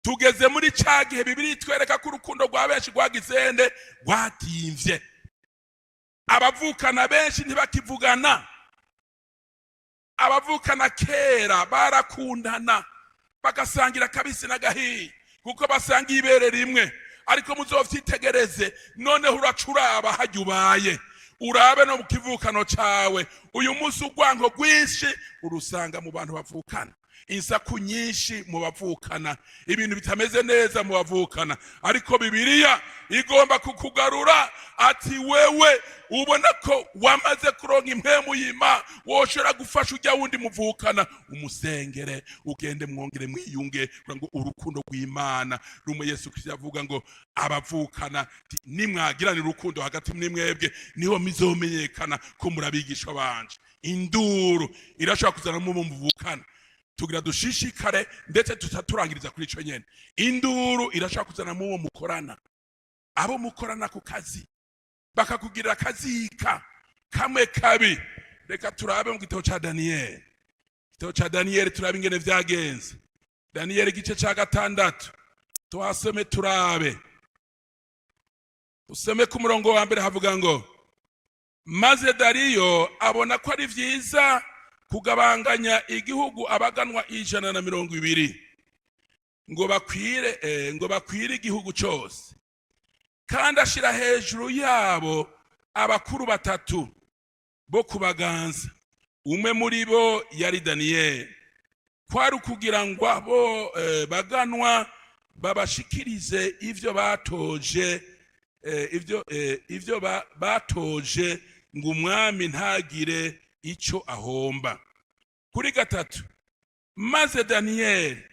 A: Tugeze muri cya gihe Bibiliya itwereka ko urukundo rwa benshi rwagizende rwatimvye, abavukana benshi ntibakivugana. Abavukana kera barakundana bagasangira kabisi n'agahiye kuko basangiye ibere rimwe, ariko muzovyitegereze noneho uracuraba hajya ubaye, urabe no mu kivukano cawe uyu munsi urwango rwinshi urusanga mu bantu bavukana, insaku nyinshi mu bavukana, ibintu bitameze neza mu bavukana. Ariko Bibiliya igomba kukugarura ati wewe ubona ko wamaze kuronka impemu y'Imana, woshora gufasha ujya wundi muvukana, umusengere, ugende mwongere mwiyunge, ngo urukundo rw'Imana rumwe Yesu Kristo yavuga ngo abavukana nimwagirana urukundo hagati mwebwe niho mizomenyekana ko murabigishwa banje. Induru irashobora kuzana mu muvukana, tugira dushishikare ndetse tutaturangiriza kuri ico nyene. Induru irashaka kuzana mu mukorana, abo mukorana ku kazi bakakugirira akazika kamwe kabi. Reka turabe mu gitabo ca Daniyeli. Igitabo ca Daniyeli turabe ingene vyagenze. Daniyeli igice ca 6 tuhasome turabe. Usome ku murongo wa mbere havuga ngo, maze Dariyo abona ko ari vyiza kugabanganya igihugu abaganwa 120 ngo bakwire igihugu cyose, kandi ashira hejuru yabo abakuru 3 bo kubaganza. Umwe muri bo yari Daniyeli, kwari kugira ngo abo baganwa babashikirize ivyo batoje ngo umwami ntagire ico ahomba. Kuri 3, maze Daniyeli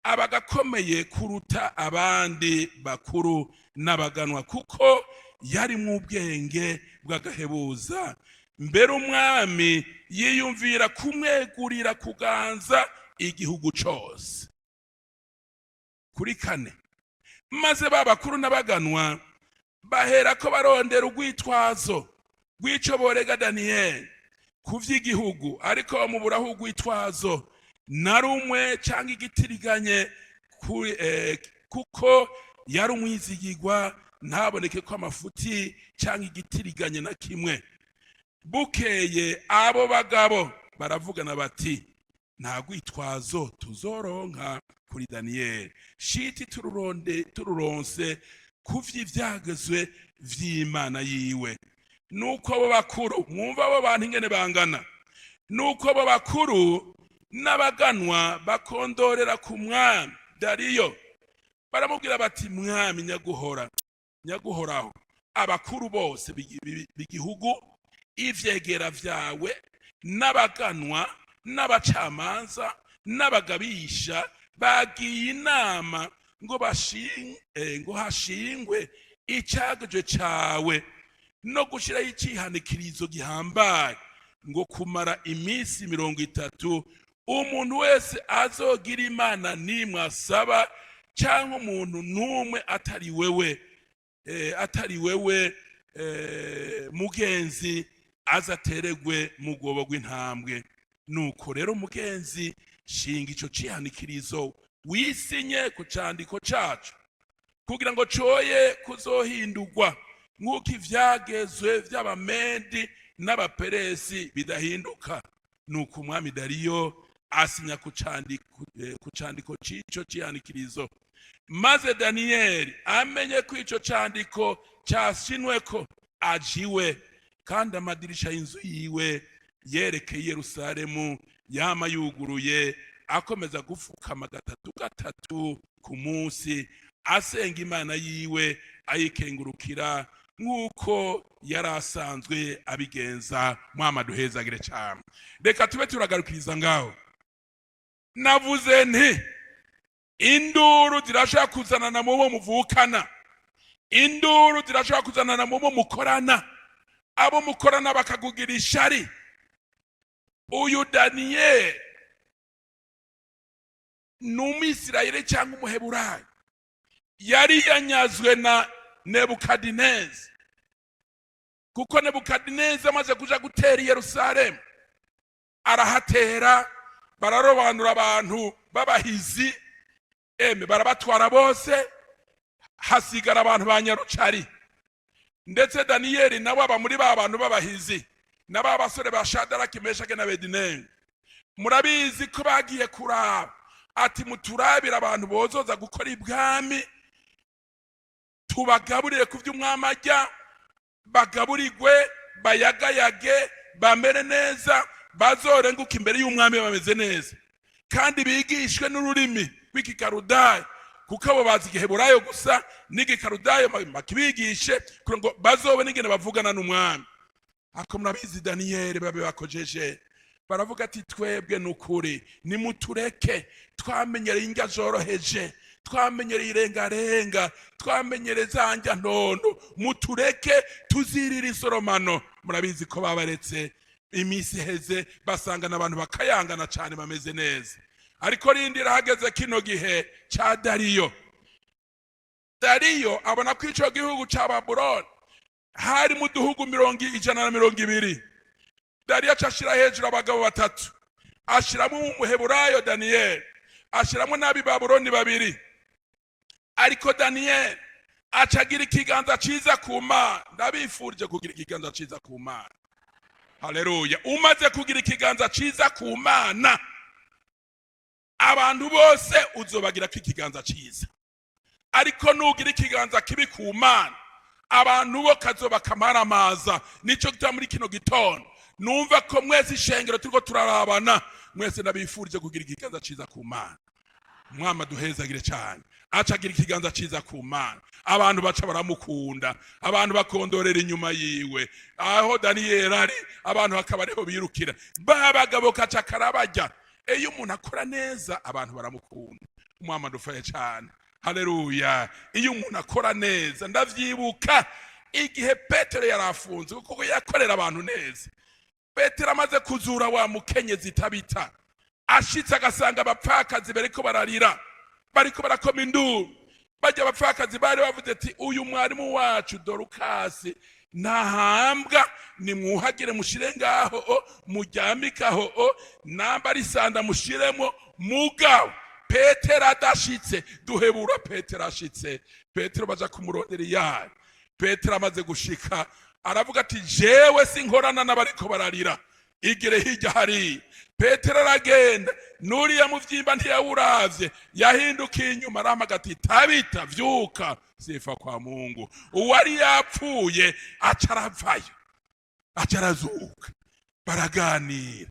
A: abagakomeye kuruta abandi bakuru n'abaganwa, kuko yari mu bwenge bw'agahebuza. Mbere umwami yiyumvira kumwegurira kuganza igihugu cyose. Kuri 4, maze babakuru n'abaganwa bahera ko barondera urwitwazo rw'ico borega Daniyeli kuvy'igihugu, ariko bamuburaho urwitwazo na rumwe cyangwa igitiriganye, kuko yari umwizigirwa, ntaboneke ko amafuti cyangwa igitiriganye na kimwe. Bukeye abo bagabo baravugana bati, nta rwitwazo tuzoronka kuri Daniyeli, shiti tururonse kuvy'ivyagezwe vy'Imana yiwe. Nuko abo bakuru, mwumva abo bantu ingene bangana, nuko abo bakuru n'abaganwa bakondorera ku mwami Dariyo, baramubwira bati, mwami nyaguhoraho, abakuru bose b'igihugu, ivyegera vyawe, n'abaganwa, n'abacamanza, n'abagabisha bagiye inama ngo hashingwe icagezwe cawe no gushiraho icihanikirizo gihambaye, ngo kumara iminsi 30 umuntu wese azogira Imana nimwe asaba, cyangwa umuntu numwe atari wewe mugenzi azateregwe mu rwobo rw'intambwe. Nuko rero mugenzi, shinga ico cihanikirizo wisinye ku candiko cacu, kugira ngo coye kuzohindurwa nk'uko ivyagezwe vy'Abamedi n'Abaperesi bidahinduka. Nuko umwami Dariyo asinya ku candiko c'ico cihanikirizo. Maze Daniyeli amenye ko ico candiko cashinweko ajiwe, kandi amadirisha y'inzu yiwe yerekeye Yerusalemu yama yuguruye, akomeza gufukama 3 ku munsi, asenga Imana yiwe ayikengurukira nk'uko yari asanzwe abigenza. Mwama duhezagire cyane. Reka tube turagarukiriza ngaho. Navuze nti induru zirashaka kuzanana mu bo muvukana, induru zirashaka kuzanana mu bo mukorana, abo mukorana bakagugira ishari. Uyu Daniyeli n'Umwisirayeli cyangwa Umuheburayo yari yanyazwe na Nebukadineza, kuko Nebukadineza amaze kuja gutera i Yerusalemu arahatera, bararobanura abantu b'abahizi, barabatwara bose, hasigara abantu ba Nyarucari. Ndetse Daniyeli nawe aba muri ba bantu b'abahizi, n'aba basore ba Shadaraki, Meshaki na Abedinego. Murabizi ko bagiye kuraba ati muturabira abantu bozoza gukora ibwami, tubagaburire ku by'umwami ajya, bagaburirwe, bayagayage, bamere neza, bazorenguka imbere y'umwami bameze neza, kandi bigishwe n'ururimi rw'Igikarudayo, kuko abo bazi Igiheburayo gusa n'Igikarudayo bakibigishe kugira ngo bazobone ingene bavugana n'umwami. Ako murabizi Daniyeli babe bakojeje, baravuga ati twebwe n'ukuri nimutureke, twamenyereye indya zoroheje, twamenyereye irengarenga, twamenyereye za ndya ntondo, mutureke tuzirira isoromano. Murabizi ko babaretse imisi heze basanga n'abantu bakayangana cyane bameze neza. Ariko rindira hageze kino gihe ca Dariyo. Dariyo abona ko ico gihugu ca Babuloni hari mu duhugu 120. Dariyo acashira hejuru abagabo batatu, ashiramo umuheburayo Daniyeli, ashiramo n'abi Babuloni babiri. Ariko Daniyeli acagira ikiganza ciza ku Mana. Ndabifurije kugira ikiganza ciza ku Mana. Haleluya. Umaze kugira ikiganza ciza ku Mana, abantu bose uzobagira ko ikiganza ciza. Ariko nugira ikiganza kibi ku Mana, abantu bo kazoba kamaramaza. Nico gita muri kino gitondo numva ko mwese ishengero turiko turarabana, mwese nabifurije kugira ikiganza ciza ku Mana. Mwama duhezagire cyane, acagira ikiganza ciza ku Mana, abantu baca baramukunda, abantu bakondorera inyuma yiwe. Aho Daniyeli ari, abantu bakabareho birukira, babagabo kaca karabajya. Iyo umuntu akora neza abantu baramukunda. Mwama dufaye cyane. Haleluya. Iyo umuntu akora neza, ndavyibuka igihe Petero yarafunze kuko yakorera abantu neza. Petero amaze kuzura wa mukenyezi Tabita, ashitse agasanga abapfakazi bariko bararira, bariko barakoma induru. Bajya abapfakazi bari bavuze ati uyu mwarimu wacu Dorukasi ntahambwa, nimwuhagire mushire ngaho, mujyamikaho, namba risanda mushiremo. Mugabo Petero adashitse, duhebura Petero ashitse. Petero baza kumurondera iyari. Petero amaze gushika aravuga ati jewe sinkorana n'abariko bararira, igire hirya hari. Petero aragenda, nuriya muvyimba ntiyawuravye, yahindukiye inyuma aramaga ati Tabita vyuka, sifa kwa Mungu. Uwari yapfuye acaravayo, acarazuka, baraganira.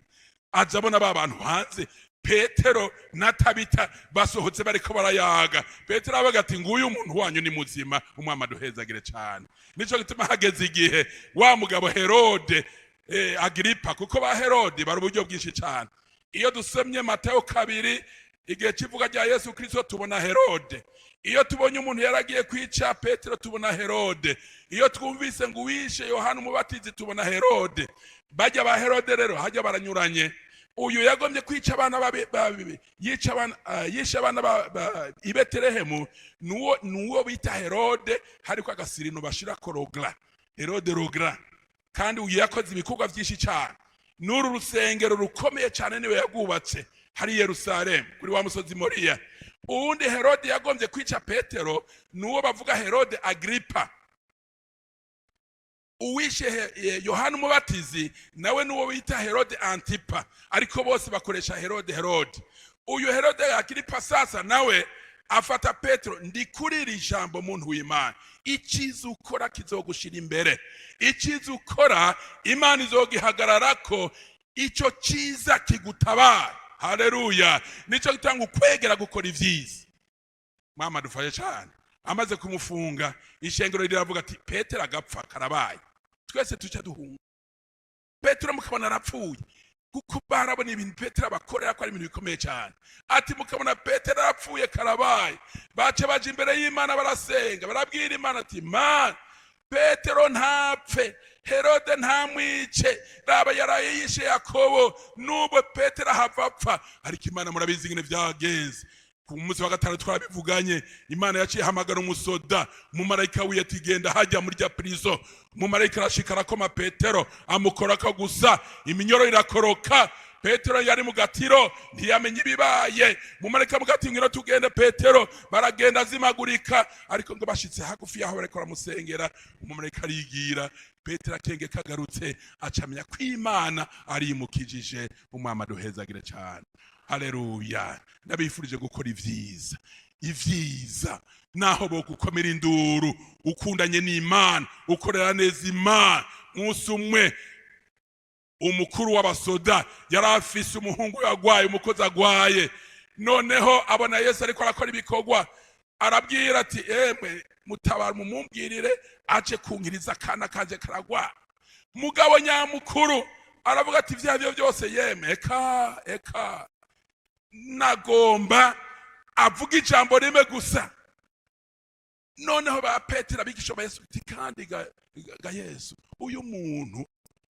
A: Azabona babantu hanze, Petero na Tabita basohotse bariko barayaga. Petero avuga ati nguyu umuntu wanyu ni muzima, umwama duhezagire cyane. Nico gituma hageze igihe wa mugabo Herode Agripa, kuko ba Herode bari uburyo bwinshi cyane. Iyo dusomye Mateo 2 igihe kivuga rya Yesu Kristo tubona Herode. Iyo tubonye umuntu yaragiye kwica Petero tubona Herode. Iyo twumvise ngo wishe Yohana umubatizi tubona Herode. Bajya ba Herode rero hajya baranyuranye. Uyu yagombye kwica abana babi, yisha abana i Betelehemu, nuwo bita Herode, hariko agasirino bashira korogla, Herode Rogra. Kandi uyu yakoze ibikorwa byinshi cyane. Nuru rusengero rukomeye cyane niwe yagubatse hari Yerusalemu kuri wa musozi Moriya. Uwundi Herode yagombye kwica Petero nuwo bavuga Herode Agripa. Uwishe Yohana umubatizi nawe nuwo bita Herode Antipa, ariko bose bakoresha Herode. Uyu Herode Agripa sasa nawe afata Petero, ndikurira ijambo muntu w'Imana, icyiza ukora kizogushira imbere, icyiza ukora Imana izogihagararako, icyo cyiza kigutabara. Haleluya. Nico gitanga ukwegera gukora ivyiza. Mama dufaye cyane. Amaze kumufunga, ishengero riravuga ati Petero agapfa karabaye, twese tuca duhunga. Petero mukabona arapfuye, kuko barabona ibintu Petero abakorera ko ari ibintu bikomeye cyane. Ati mukabona Petero arapfuye karabaye, bace baje imbere y'Imana barasenga, barabwira Imana ati Mana, Petero ntapfe, Herode ntamwice, raba yaraye yishe Yakobo, nubwo Petero havapfa. Ariko Imana murabizi ingene byagenze, ku munsi wa gatanu twabivuganye, Imana yaciye hamagara umusoda, umumarayika wiye ati genda hajya muri rya prison. Umumarayika arashika arakoma Petero, amukorako gusa, iminyoro irakoroka. Petero yari mu gatiro ntiyamenye ibibaye. Umumarayika mugati ngiro tugende Petero, baragenda zimagurika, ariko ngo bashitse hagufi yaho bariko baramusengera, umumarayika arigira. Petero akenge kagarutse acamenya ko Imana arimukijije. Umwami aduhezagire cyane. Haleluya. Ndabifurije gukora ivyiza. Ivyiza naho bo gukomera induru, ukundanye n'Imana, ukorera neza Imana. Musi umwe umukuru w'abasoda yari afise umuhungu yagwaye, umukozi agwaye. Noneho abona Yesu ariko arakora ibikorwa, arabwira ati emwe mutabara mumumbwirire aje kunkiriza kana kanje karagwa. Mugabo nyamukuru aravuga ati vyavyo byose yeme eka nagomba avuga ijambo rimwe gusa. Noneho ba Petero abigisha ba Yesu ati kandi ga Yesu, uyu muntu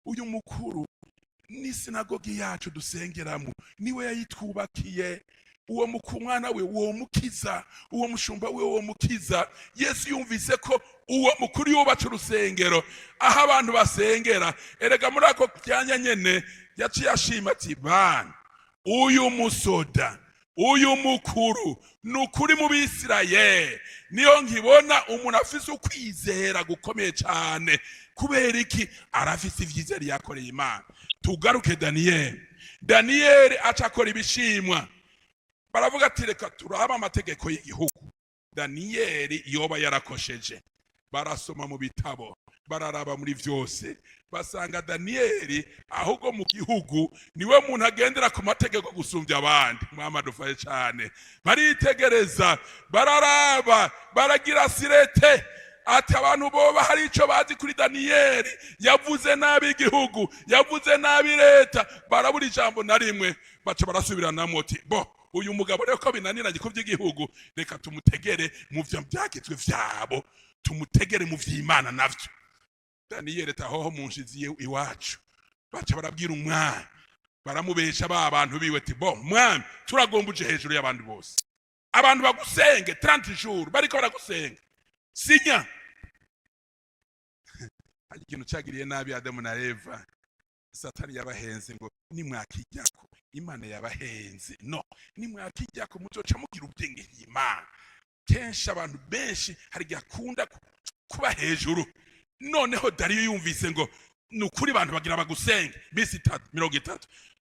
A: uyu mukuru ni sinagogi yacu dusengeramo, niwe yayitwubakiye. Uwo mwana we uwo mukiza, uwo mushumba we uwo mukiza. Yesu yumvise ko uwo mukuru yubatse urusengero aho abantu basengera. Erega muri ako byanya nyene yaciye ashima ati bana, uyu musoda uyu mukuru nukuri mu Bisirayeli niyo nkibona umuntu afise ukwizera gukomeye cyane. Kubera iki? Arafise ivyizeri yakoreye Imana. Tugaruke Daniyeli acakora ibishimwa. Baravuga ati reka turaba amategeko y'igihugu. Daniyeli yoba yarakosheje. Barasoma mu bitabo, bararaba muri vyose, basanga Daniyeli ahubwo mu gihugu niwe muntu agendera ku mategeko gusumbya abandi. Mwama dufaye cyane. Baritegereza, bararaba, baragira sirete ati abantu boba hari ico bazi kuri Daniyeli. Yavuze nabi igihugu, yavuze nabi leta, barabura ijambo na rimwe. Baca barasubiranamo ati bo uyu mugabo rero ko binaniranye ko by'igihugu, reka tumutegere mu vyo byagizwe vyabo, tumutegere mu vy'Imana navyo. Daniyeli tahoho munshiziye iwacu. Baca barabwira umwami, baramubesha ba bantu biwe ati bo mwami turagombuje hejuru y'abandi bose, abantu bagusenge 30 jours bariko baragusenga, sinya. Hari ikintu cyagiriye nabi Adamu na Eva. Satani yabahenze ngo nimwakijyako Imana yabahenze. No, nimwakijyako muzoca mugira ubwenge nk'Imana. Kenshi abantu benshi hari gakunda kuba hejuru. Noneho Dariyo yumvise ngo nukuri abantu bagira bagusenge bisi 30.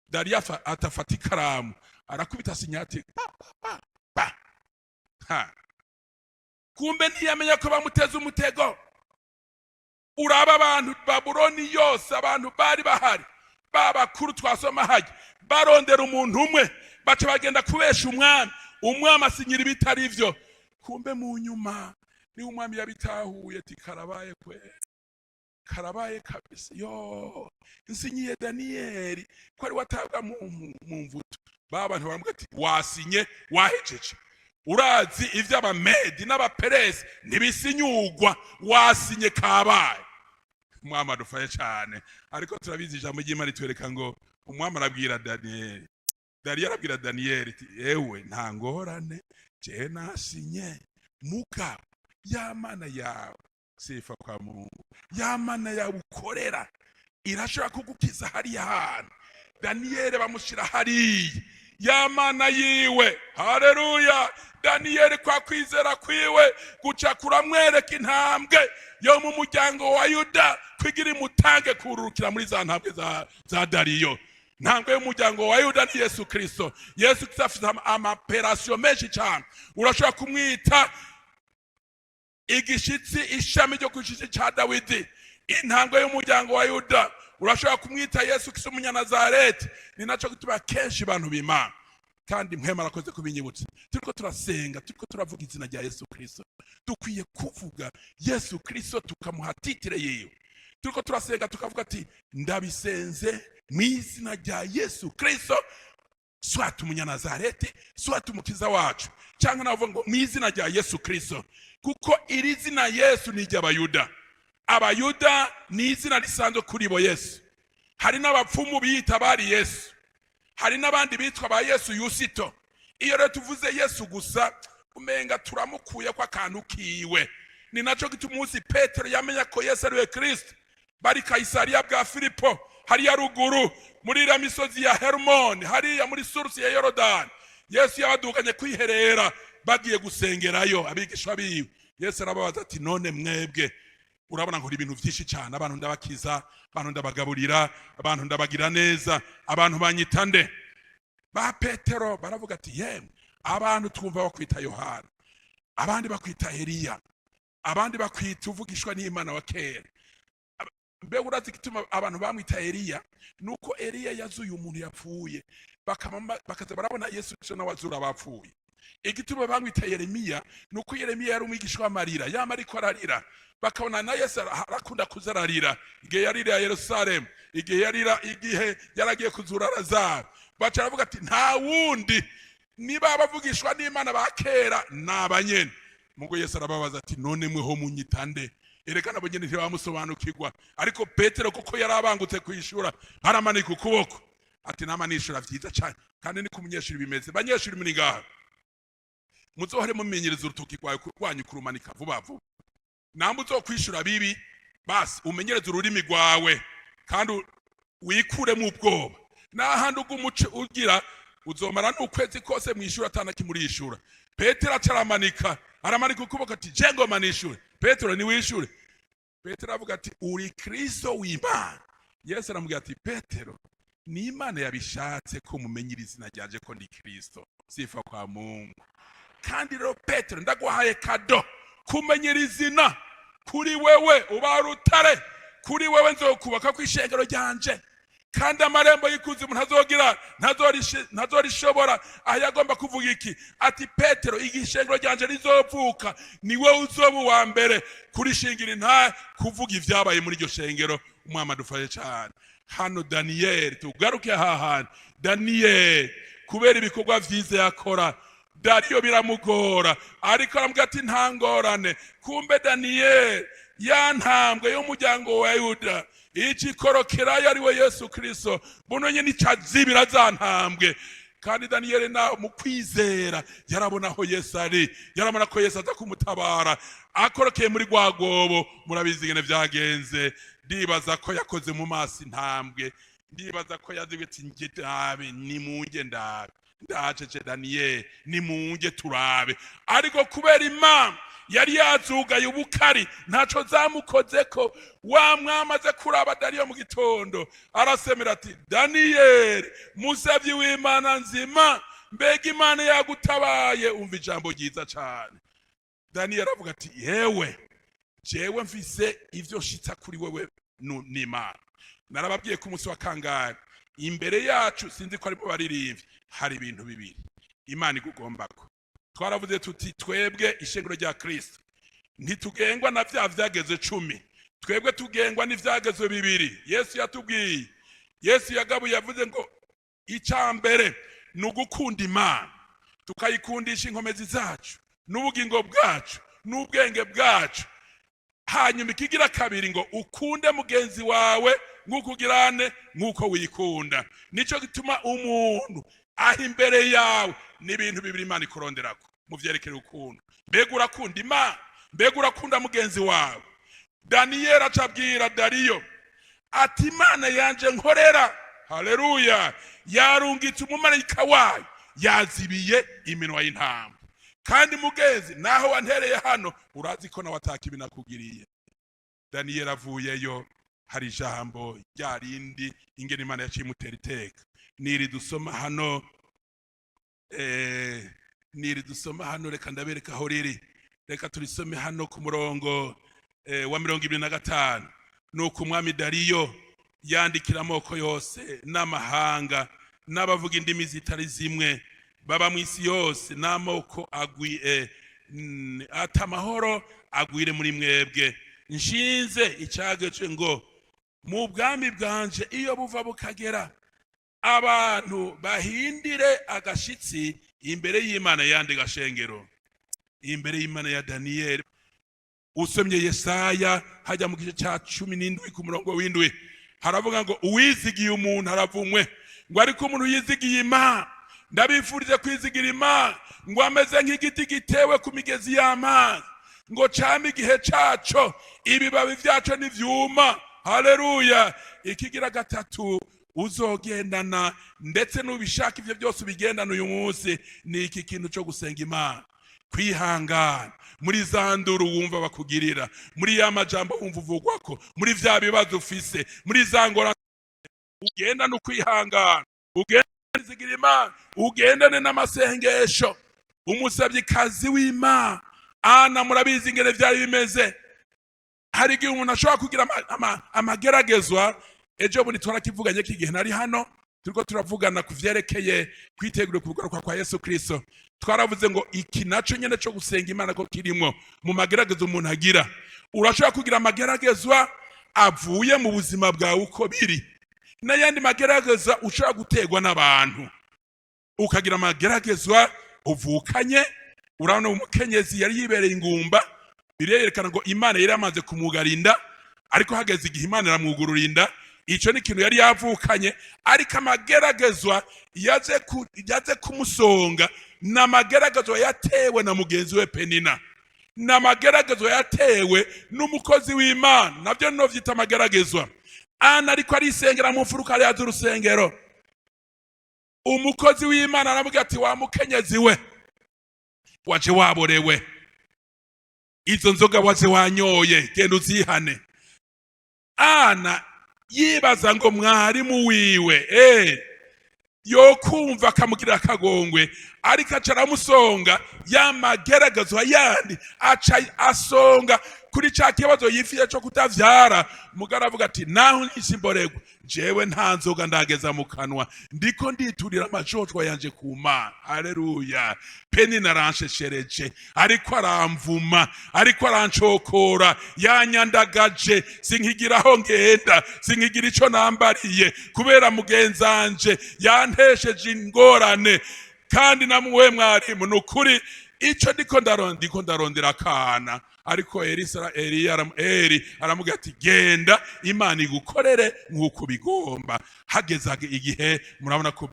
A: Dariyo atafata ikaramu arakubita sinyati kumbe ntiyamenya ko bamuteza umutego. Uraba abantu Babuloni yose, abantu bari bahari babakuru twasoma haje barondera umuntu umwe, baca bagenda kubesha umwami asinyira ibitari ivyo. Kumbe mu nyuma ni umwami yabitahuye ati karabaye karabaye kabisa. Yo nsinyiye Daniyeli ko ari watabwa mu mvuto. Babantu baramuga ati wasinye wahejeje, urazi ivyo abamedi n'abaperesi ntibisinyugwa, wasinye kabaye. Umwami adufaye cyane. Ariko turabizi ijambo ry'Imana ritwereka ngo umwami arabwira Daniyeli, Dariyo arabwira Daniyeli ati ewe nta ngorane, je nasinye mugabo ya Mana yawe sifa kwa Mungu, ya Mana yawe ukorera irashobora kugukiza hariya hantu. Daniyeli bamushira hariya, ya Mana yiwe. Haleluya. Daniyeli kwa kwizera kwiwe guca kuramwereka intambwe yo mu muryango wa Yuda kwigira imutange kururukira muri za ntambwe za Dariyo. Ntambwe y'umuryango wa Yuda ni Yesu Kristo. Yesu Kristo afite amaperasyo menshi cyane. Urashobora kumwita igishitsi, ishami ryo kwishitsi cha Dawidi. Intambwe y'umuryango wa Yuda urashobora kumwita Yesu Kristo umunyanazareti. Ni naco gituma kenshi abantu b'Imana kandi mpema arakoze kubinyibutsa, turiko turasenga, turiko turavuga izina rya Yesu Kristo, dukwiye kuvuga Yesu Kristo tukamuha titire yiwe. Turiko turasenga tukavuga ati ndabisenze mu izina rya Yesu Kristo, swati umunyanazareti, swati umukiza wacu, cyangwa navuga ngo mu izina rya Yesu Kristo, kuko iri zina Yesu ni ry'Abayuda. Abayuda ni izina risanzwe kuri bo Yesu. Hari n'abapfumu biyita bari Yesu, hari n'abandi bitwa ba Yesu Yusito. iyo rero tuvuze Yesu gusa umenga turamukuye kwa kantu kiwe. Ni naco gituma umunsi Petero yamenya ko Yesu ari we Kristo bari Kaisariya bwa Filipo hariya ruguru muri iriya misozi ya Hermoni hariya muri source ya Yorodani. Yesu yabadukanye kwiherera bagiye gusengerayo abigishwa biwe. Yesu arababaza ati none mwebwe urabona ngo ibintu byinshi cyane, abantu ndabakiza, abantu ndabagaburira, abantu ndabagira neza, abantu banyita nde? Ba Petero baravuga ati yemwe abantu twumva bakwita Yohana, abandi bakwita Eliya, abandi bakwita uvugishwa n'Imana wa kera. Mbe urazi gituma abantu bamwita Eliya nuko Eliya yazuye umuntu yapfuye bakaza barabona Yesu Kristo na wazura bapfuye. Igituma bamwita Yeremiya nuko Yeremiya yari umwigishwa w'amarira, yama ariko ararira bakabona na Yesu arakunda kuzararira igihe yarira Yerusalemu, igihe yaragiye kuzura Lazaro. Baca baravuga ati nta wundi niba bavugishwa n'Imana ba kera nabanyene. Mugo Yesu arababaza ati none mweho munyitande? Erekana bo nyene ntibamusobanukirwa, ariko Petero kuko yarabangutse kwishura haramanika ukuboko ati namanishura vyiza cyane kandi ni kumunyeshuri bimeze. Banyeshuri muri ngaha muzohore mumenyereza urutoki rwawe kurwanya kurumanika vuba vuba. Namwe uzokwishura bibi basi umenyereza ururimi rwawe kandi wikure mu bwoba. N'ahandi ugumuce ugira uzomara n'ukwezi kose mwishura atana kimurishura. Petero aramanika ukuboko ati jengo manishure. Petero ni wishure. Petero avuga ati uri Kristo w'Imana. Yesu aramubwira ati Petero ni Imana yabishatse ko mumenyira izina ryaje ko ndi Kristo. Sifa kwa Mungu. Kandi rero Petero ndaguhaye kado kumenyera izina kuri wewe uba rutare, kuri wewe nzokubaka kwishengero ryanje kandi amarembo y'ikuzimu ntazorishobora. Ayagomba kuvuga iki? Ati Petero igishengero ryanje rizovuka niwe uzoba wa mbere kurishingira nta kuvuga ivyabaye muri iryo shengero. Umwami adufashe cyane. Hano Daniel tugaruke hahana Daniel kubera ibikorwa vyiza yakora Dariyo biramugora ariko aramubwira ati ntangorane. Kumbe Daniel yantambwe y'umuryango wa Yuda ikikorokerayo ari we Yesu Kristo buno nyene icazibira zantambwe. Kandi Daniel na mu kwizera yarabona aho Yesu ari, yarabona ko Yesu aza kumutabara akorokeye muri gwagobo. Murabizi ngene vyagenze. Ndibaza ko yakoze mu maso intambwe, ndibaza ko yazibwe ati nge dabe ni munge ndabe ndaceje Daniel ni munge turabe. Ariko kubera Imana yari yazugaye ubukari ntaco zamukozeko. Wa mwamaze kuraba Dariyo mu gitondo arasemera ati Daniel musavyi w'Imana nzima, mbega Imana yagutabaye. Umva ijambo ryiza cyane. Daniel aravuga ati yewe jewe mfise ivyo shitsa kuri wewe n'Imana. Narababwiye ku munsi wa kangahe imbere yacu sinzi ko ari mu baririmvye hari ibintu bibiri Imana igugombako. Twaravuze tuti twebwe ishengero rya Kristo ntitugengwa na vyageze 10, twebwe tugengwa n'ivyageze 2. Yesu yatubwiye, Yesu yagabuye yavuze ngo icambere nugukunda Imana tukayikundisha inkomezi zacu n'ubugingo bwacu n'ubwenge bwacu. Hanyuma ikigira kabiri ngo ukunde mugenzi wawe nk'ukugirane nk'uko wikunda. Nico gituma umuntu aho imbere yawe n'ibintu bibiri Imana ikuronderako mu vyerekeye urukundo. Mbega urakunda Imana, mbega urakunda mugenzi wawe. Daniel acabwira Dariyo ati Imana yanje nkorera, haleluya, yarungitse umumarayika wayo yazibiye iminwa y'intambwe. Kandi mugezi naho wantereye hano urazi ko nawe atakibinakugiriye. Daniel avuyeyo hari ijambo ryarindi ingene Imana yaciye imutera iteka. Niri dusoma hano reka ndabereka aho riri. Reka turisome hano ku murongo wa 25. Nuko umwami Dariyo yandikira amoko yose n'amahanga n'abavuga indimi zitari zimwe baba mu isi yose n'amoko atamahoro agwire muri mwebwe. Nshinze icagece ngo mu bwami bwanje iyo buva bukagera abantu bahindire agashitsi imbere y'Imana yandi gashengero, imbere y'Imana ya Daniel. Usomye Yesaya hajya mu gice cya 17 ku murongo w'indwi haravuga ngo uwizigiye umuntu haravumwe, ngo ariko umuntu yizigiye Imana ndabifurije kwizigira Imana ngo ameze nk'igiti gitewe ku migezi y'amazi ngo came igihe caco ibibabi vyaco n'ivyuma. Haleluya. Ikigira gatatu uzogendana ndetse n'ubishaka ivyo byose ubigendana uyu munsi ni iki kintu cyo gusenga Imana, kwihangana muri za nduru wumva bakugirira, muri ya majambo wumva uvugwako, muri vya bibazo ufise, muri za ngora ugendana ukwihangana, ugendane zigira Imana, ugendane n'amasengesho. Umusavyikazi w'Imana Ana murabizi ingene vyari bimeze. Hari igihe umuntu ashobora kugira amageragezwa. Ejo bundi twarakivuganye kigihe nari hano turiko turavugana kuvyerekeye kwitegura kugaruka kwa Yesu Kristo. Twaravuze ngo iki naco nyene cyo gusenga Imana ko kirimwo mu mageragezo umuntu agira. Urashobora kugira amageragezwa avuye mu buzima bwawe uko biri, n'ayandi magerageza ushobora gutegwa n'abantu. Ukagira amageragezwa uvukanye. Urabona umukenyezi yari yibereye ingumba, birerekana ngo Imana yari yamaze kumugarinda, ariko hageze igihe Imana iramwugururinda. Ico ni kintu yari yavukanye, ariko amageragezwa yaze kumusonga n'amageragezwa yatewe na mugenzi we Penina, n'amageragezwa yatewe n'umukozi w'Imana. Navyo no vyita amageragezwa. Ana ariko arisengera mu mfuruka yaje urusengero, umukozi w'Imana aramubwira ati wa mukenyezi we waje waborewe, izo nzoga waje wanyoye, genda uzihane. Ana yibaza ngo mwarimu wiwe yokumva akamugirira akagongwe, ariko aca aramusonga yamageragezwa yandi, aca asonga kuri ca kibazo yifiye cyo kutavyara. Mugara avuga ati naho nishimborego jewe nta nzoga ndageza mu kanwa, ndiko nditurira amajotwa yanje ku Mana. Haleluya. Penina aransheshereje, ariko aramvuma, ariko arancokora, yanyandagaje, sinkigiraho ngenda, sinkigira ico nambariye kubera mugenzanje yantesheje ingorane. Kandi namuwe mwarimu nukuri ico ndiko ndarondera akana, ariko Eli aramubwira ati genda Imana igukorere nk'uko bigomba. Hagezage igihe murabona ko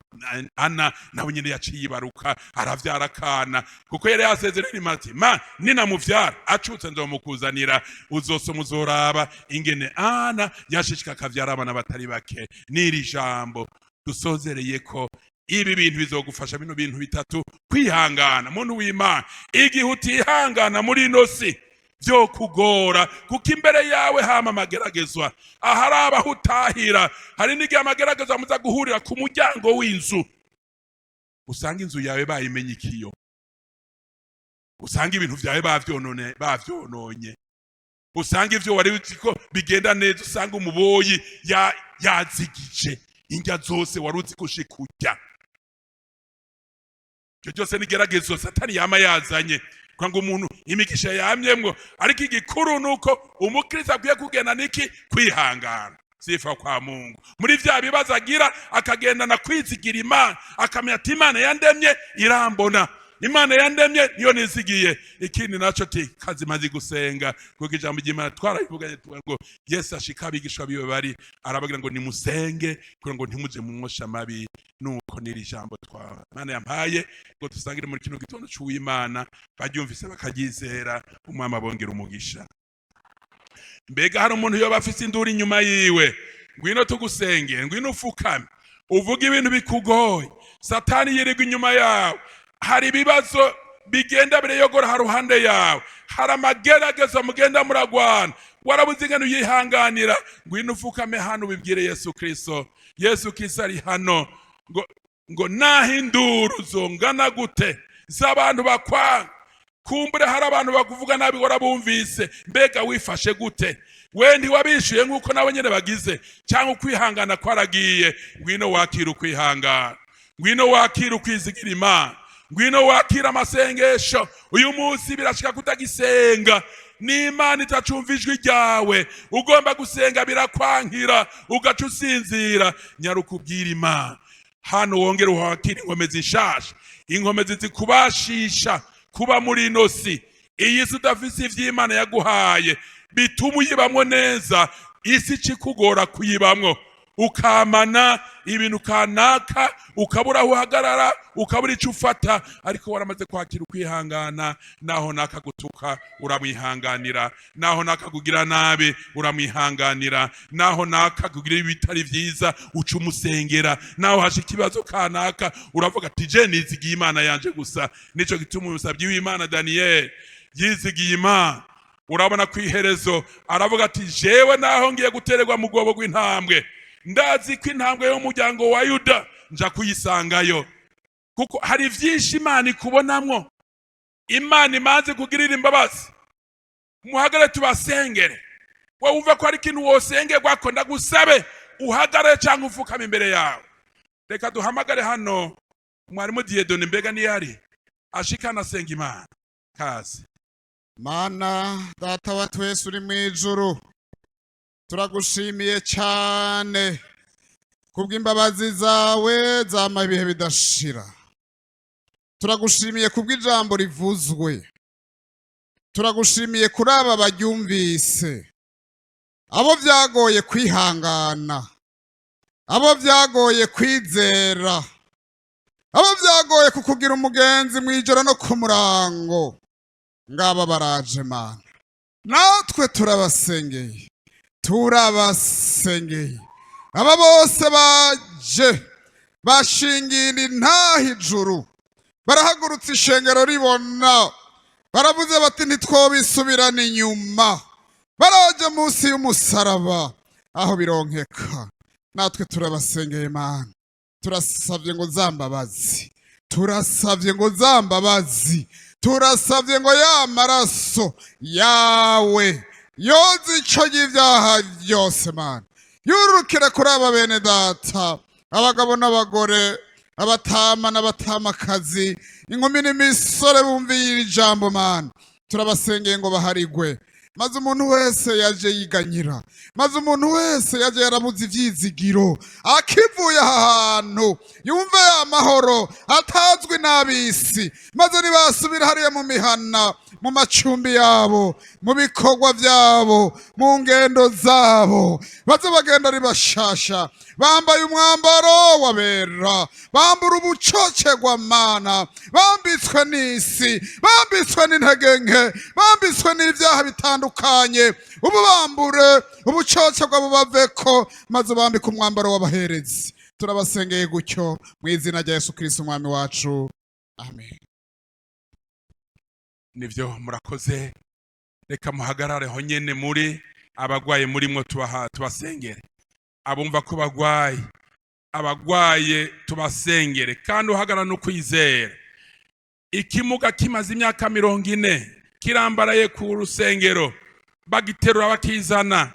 A: Ana nawe nyine yaciye ibaruka aravyara akana, kuko yari yasezerera Imana ati ma ninamuvyara acutse nzomukuzanira, uzosoma uzoraba ingene Ana yashishika akavyara abana batari bake. N'iri jambo dusozereye ko ibi bintu bizogufasha bino bintu bitatu: kwihangana. Muntu w'Imana, igihe utihangana muri ino si vyo kugora, kuko imbere yawe hama amageragezwa aharaba hutahira. Hari n'igihe amageragezwa muza guhurira ku muryango w'inzu, usanga inzu yawe bayimenye ikiyo, usanga ibintu vyawe bavyononye, usanga ivyo wari uziko bigenda neza usanga umuboyi yazigije indya zose wari uzi kushika kurya. Cyo cyose nigeragezo Satani yama yazanye kwa ngo umuntu imigisha yamyemwo, ariko igikuru nuko umukristo akwiye kugenda niki kwihangana. Sifa kwa Mungu muri vya bibazo agira, akagendana kwizigira Imana, akamenya ati Imana yandemye irambona, Imana yandemye niyo nizigiye. Ikindi naco kazimazi gusenga, kuko ijambo ry'Imana twarabivuganye ngo Yesu ashika abigishwa biwe bari arabagira ngo nimusenge kugira ngo ntimuje mu mwosha mabi. Nuko niri jambo Imana yampaye ngo tusangire muri kino gitondo cy'Imana, baryumvise bakagizera, umwami abongera umugisha. Mbega hari umuntu yoba afise induru inyuma yiwe, ngwino tugusenge, ngwino ufukame uvuga ibintu bikugoye, Satani yiriga inyuma yawe, hari ibibazo bigenda bireyogora haruhande yawe, hari amagerageza mugenda muragwana, warabuze ingene uyihanganira, ngwino ufukame hano ubibwire Yesu Kristo. Yesu Kristo ari hano ngo naho induru zongana gute z'abantu bakwanga, kumbure hari abantu bakuvuga nabi warabumvise, mbega wifashe gute? We ntiwabishuye nk'uko nabo nyene bagize, cyangwa ukwihangana kwaragiye. Ngwino wakira ukwihangana, ngwino wakira ukwizigira Imana, ngwino wakira amasengesho. Uyu munsi birashika kutagisenga, n'Imana itacumva ijwi ryawe, ugomba gusenga birakwankira ugaca usinzira. Nyarukubwira Imana hano, wongere uhakira inkomezi nshasha, inkomezi zikubashisha kuba muri ino si. Iyi si udafise ivy'Imana yaguhaye bituma uyibamwo neza, isi cikugora kuyibamwo. ukamana ibintu kanaka, ukabura aho uhagarara, ukabura icyo ufata, ariko waramaze kwakira ukwihangana, naho nakagutuka uramwihanganira, naho nakakugira nabi uramwihanganira, naho nakakugira ibitari vyiza uca umusengera, naho hashe ikibazo kanaka uravuga ati je nizigiye Imana yanje gusa. Nico gituma umusabyi w'Imana Daniel yizigiye Imana. Urabona ku iherezo aravuga ati jewe naho ngiye gutererwa mu rwobo rw'intambwe, ndazi ko intambwe y'umuryango wa Yuda nja kuyisangayo, kuko hari vyinshi Imana ikubonamwo. Imana imaze kugirira imbabazi. Muhagare tubasengere. Wowe wumva ko hari ikintu wosengerwa ko ndagusabe uhagare cyangwa ufukame imbere yawe. Reka duhamagare hano mwarimu Dieudonne, mbega niyari ashikana senga Imana. Kaze.
B: Mana data wa twese uri mu ijuru, turagushimiye cyane kubw'imbabazi zawe zama ibihe bidashira. Turagushimiye kubw'ijambo rivuzwe, turagushimiye kuri aba baryumvise, abo byagoye kwihangana, abo byagoye kwizera, abo byagoye kukugira umugenzi mu ijoro no ku murango. Ngaba baraje Mana, natwe turabasengeye, aba bose baje bashingira intaha ijuru, barahagurutse ishengero ribona, baravuze bati ntitwobisubirana inyuma, baraje munsi y'umusaraba aho bironkeka. Natwe turabasengeye Mana, turasavye ngo zambabazi, turasavye ngo ya maraso yawe yoze ico y'ivyaha byose Mana, yurukire kuri aba bene data, abagabo n'abagore, abatama n'abatamakazi, inkumi n'imisore bumviye iri jambo Mana. Turabasengeye ngo baharigwe, maze umuntu wese yaje yiganyira, maze umuntu wese yaje yarabuze ivyizigiro, akivuye aha hantu yumve amahoro atazwi n'abisi, maze nibasubira hariya mu mihana, mu macumbi yabo, mu bikorwa vyabo, mu ngendo zabo, baze bagenda ari bashasha, bambaye umwambaro wabera, bambura ubucocegwa Mana, bambitswe n'isi, bambitswe n'intege nke, bambitswe n'ivyaha bitandukanye. Ubu bambure ubucocegwa bubaveko, maze bambike umwambaro w'abaherezi. Turabasengeye gutyo mu izina rya Yesu Kristo umwami wacu, amen.
A: Nivyo murakoze. Reka muhagarare ho nyene muri abagwaye muri mwo tubasengere. Abumva ko abagwaye tubasengere, kandi uhagarara no kwizera. Ikimuga kimaze imyaka 40 kirambaraye ku rusengero, bagiterura bakizana.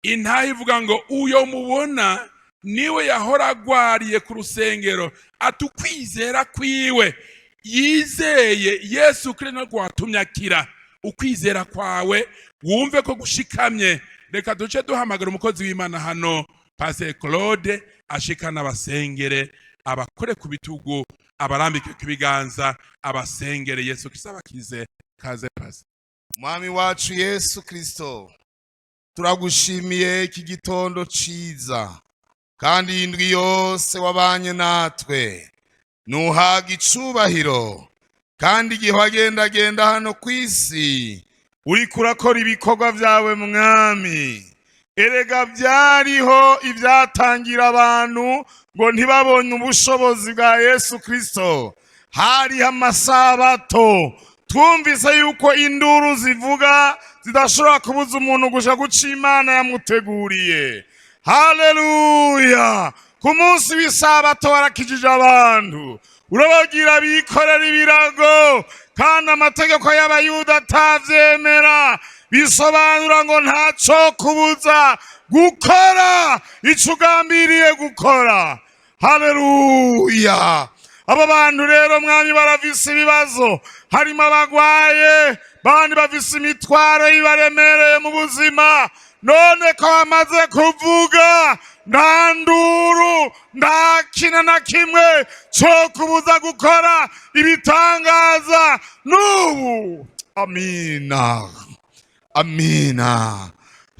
A: Intaha ivuga ngo uyo mubona niwe yahora agwariye ku rusengero, atukwizera kwiwe yizeye Yesu Kristo gwatumye akira. Ukwizera kwawe wumve ko gushikamye. Reka duce duhamagara umukozi w'Imana hano, Pastor Claude, ashikana abasengere, abakore ku bitugu, abarambike ku biganza, abasengere Yesu Kristo abakize. Kaze Pastor.
C: Mwami wacu Yesu Kristo, turagushimiye iki gitondo ciza, kandi indwi yose wabanye natwe. Nuhaga icubahiro, kandi igihe wagendagenda hano kw'isi uriko urakora ibikorwa vyawe Mwami. Erega byariho ivyatangira abantu ngo ntibabonye ubushobozi bwa Yesu Kristo. Hariho amasabato twumvise yuko induru zivuga zidashobora kubuza umuntu guca guca Imana yamuteguriye. Haleluya! Ku munsi w'isabato warakijije abantu, urabagira bikorera ibirago, kandi amategeko y'Abayuda atavyemera. Bisobanura ngo ntaco kubuza gukora ico ugambiriye gukora. Haleluya! Aba bantu rero Mwami baravise ibibazo, harimo abagwaye, bandi bavise imitwaro ibaremereye mu buzima. None ko bamaze kuvuga, nta nduru, nta kintu na kimwe cyo kubuza gukora ibitangaza n'ubu. Amina, amina,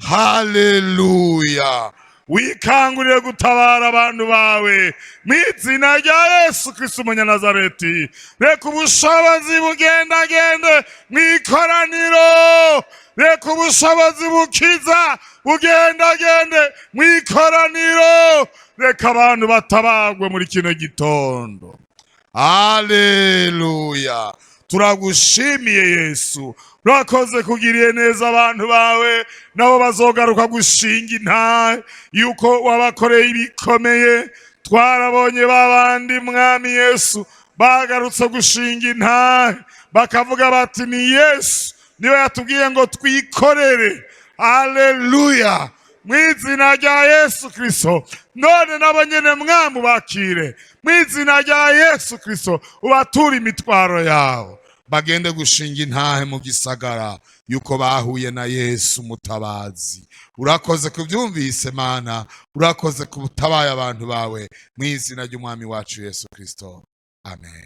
C: haleluya. wikangurire gutabara abantu bawe mu izina rya Yesu Kristo umunyanazareti. Reka ubushobozi bugendagende mu ikoraniro, reka ubushobozi bukiza bugendagende mu ikoraniro, reka abantu batabagwe muri kino gitondo. Haleluya, turagushimiye Yesu, urakoze kugiriye neza abantu bawe, nabo bazogaruka gushinga intahe yuko wabakoreye ibikomeye. Twarabonye babandi Mwami Yesu bagarutse gushinga intahe, bakavuga bati ni Yesu niwe yatubwiye ngo twikorere. Haleluya, mu izina rya Yesu Kristo. None nabo nyene Mwami ubakire mu izina rya Yesu Kristo, ubature imitwaro yawe, bagende gushinga intahe mu gisagara yuko bahuye na Yesu mutabazi. Urakoze kubyumvise Mana, urakoze kubutabaye abantu bawe mu izina ry'Umwami wacu Yesu Kristo, amen.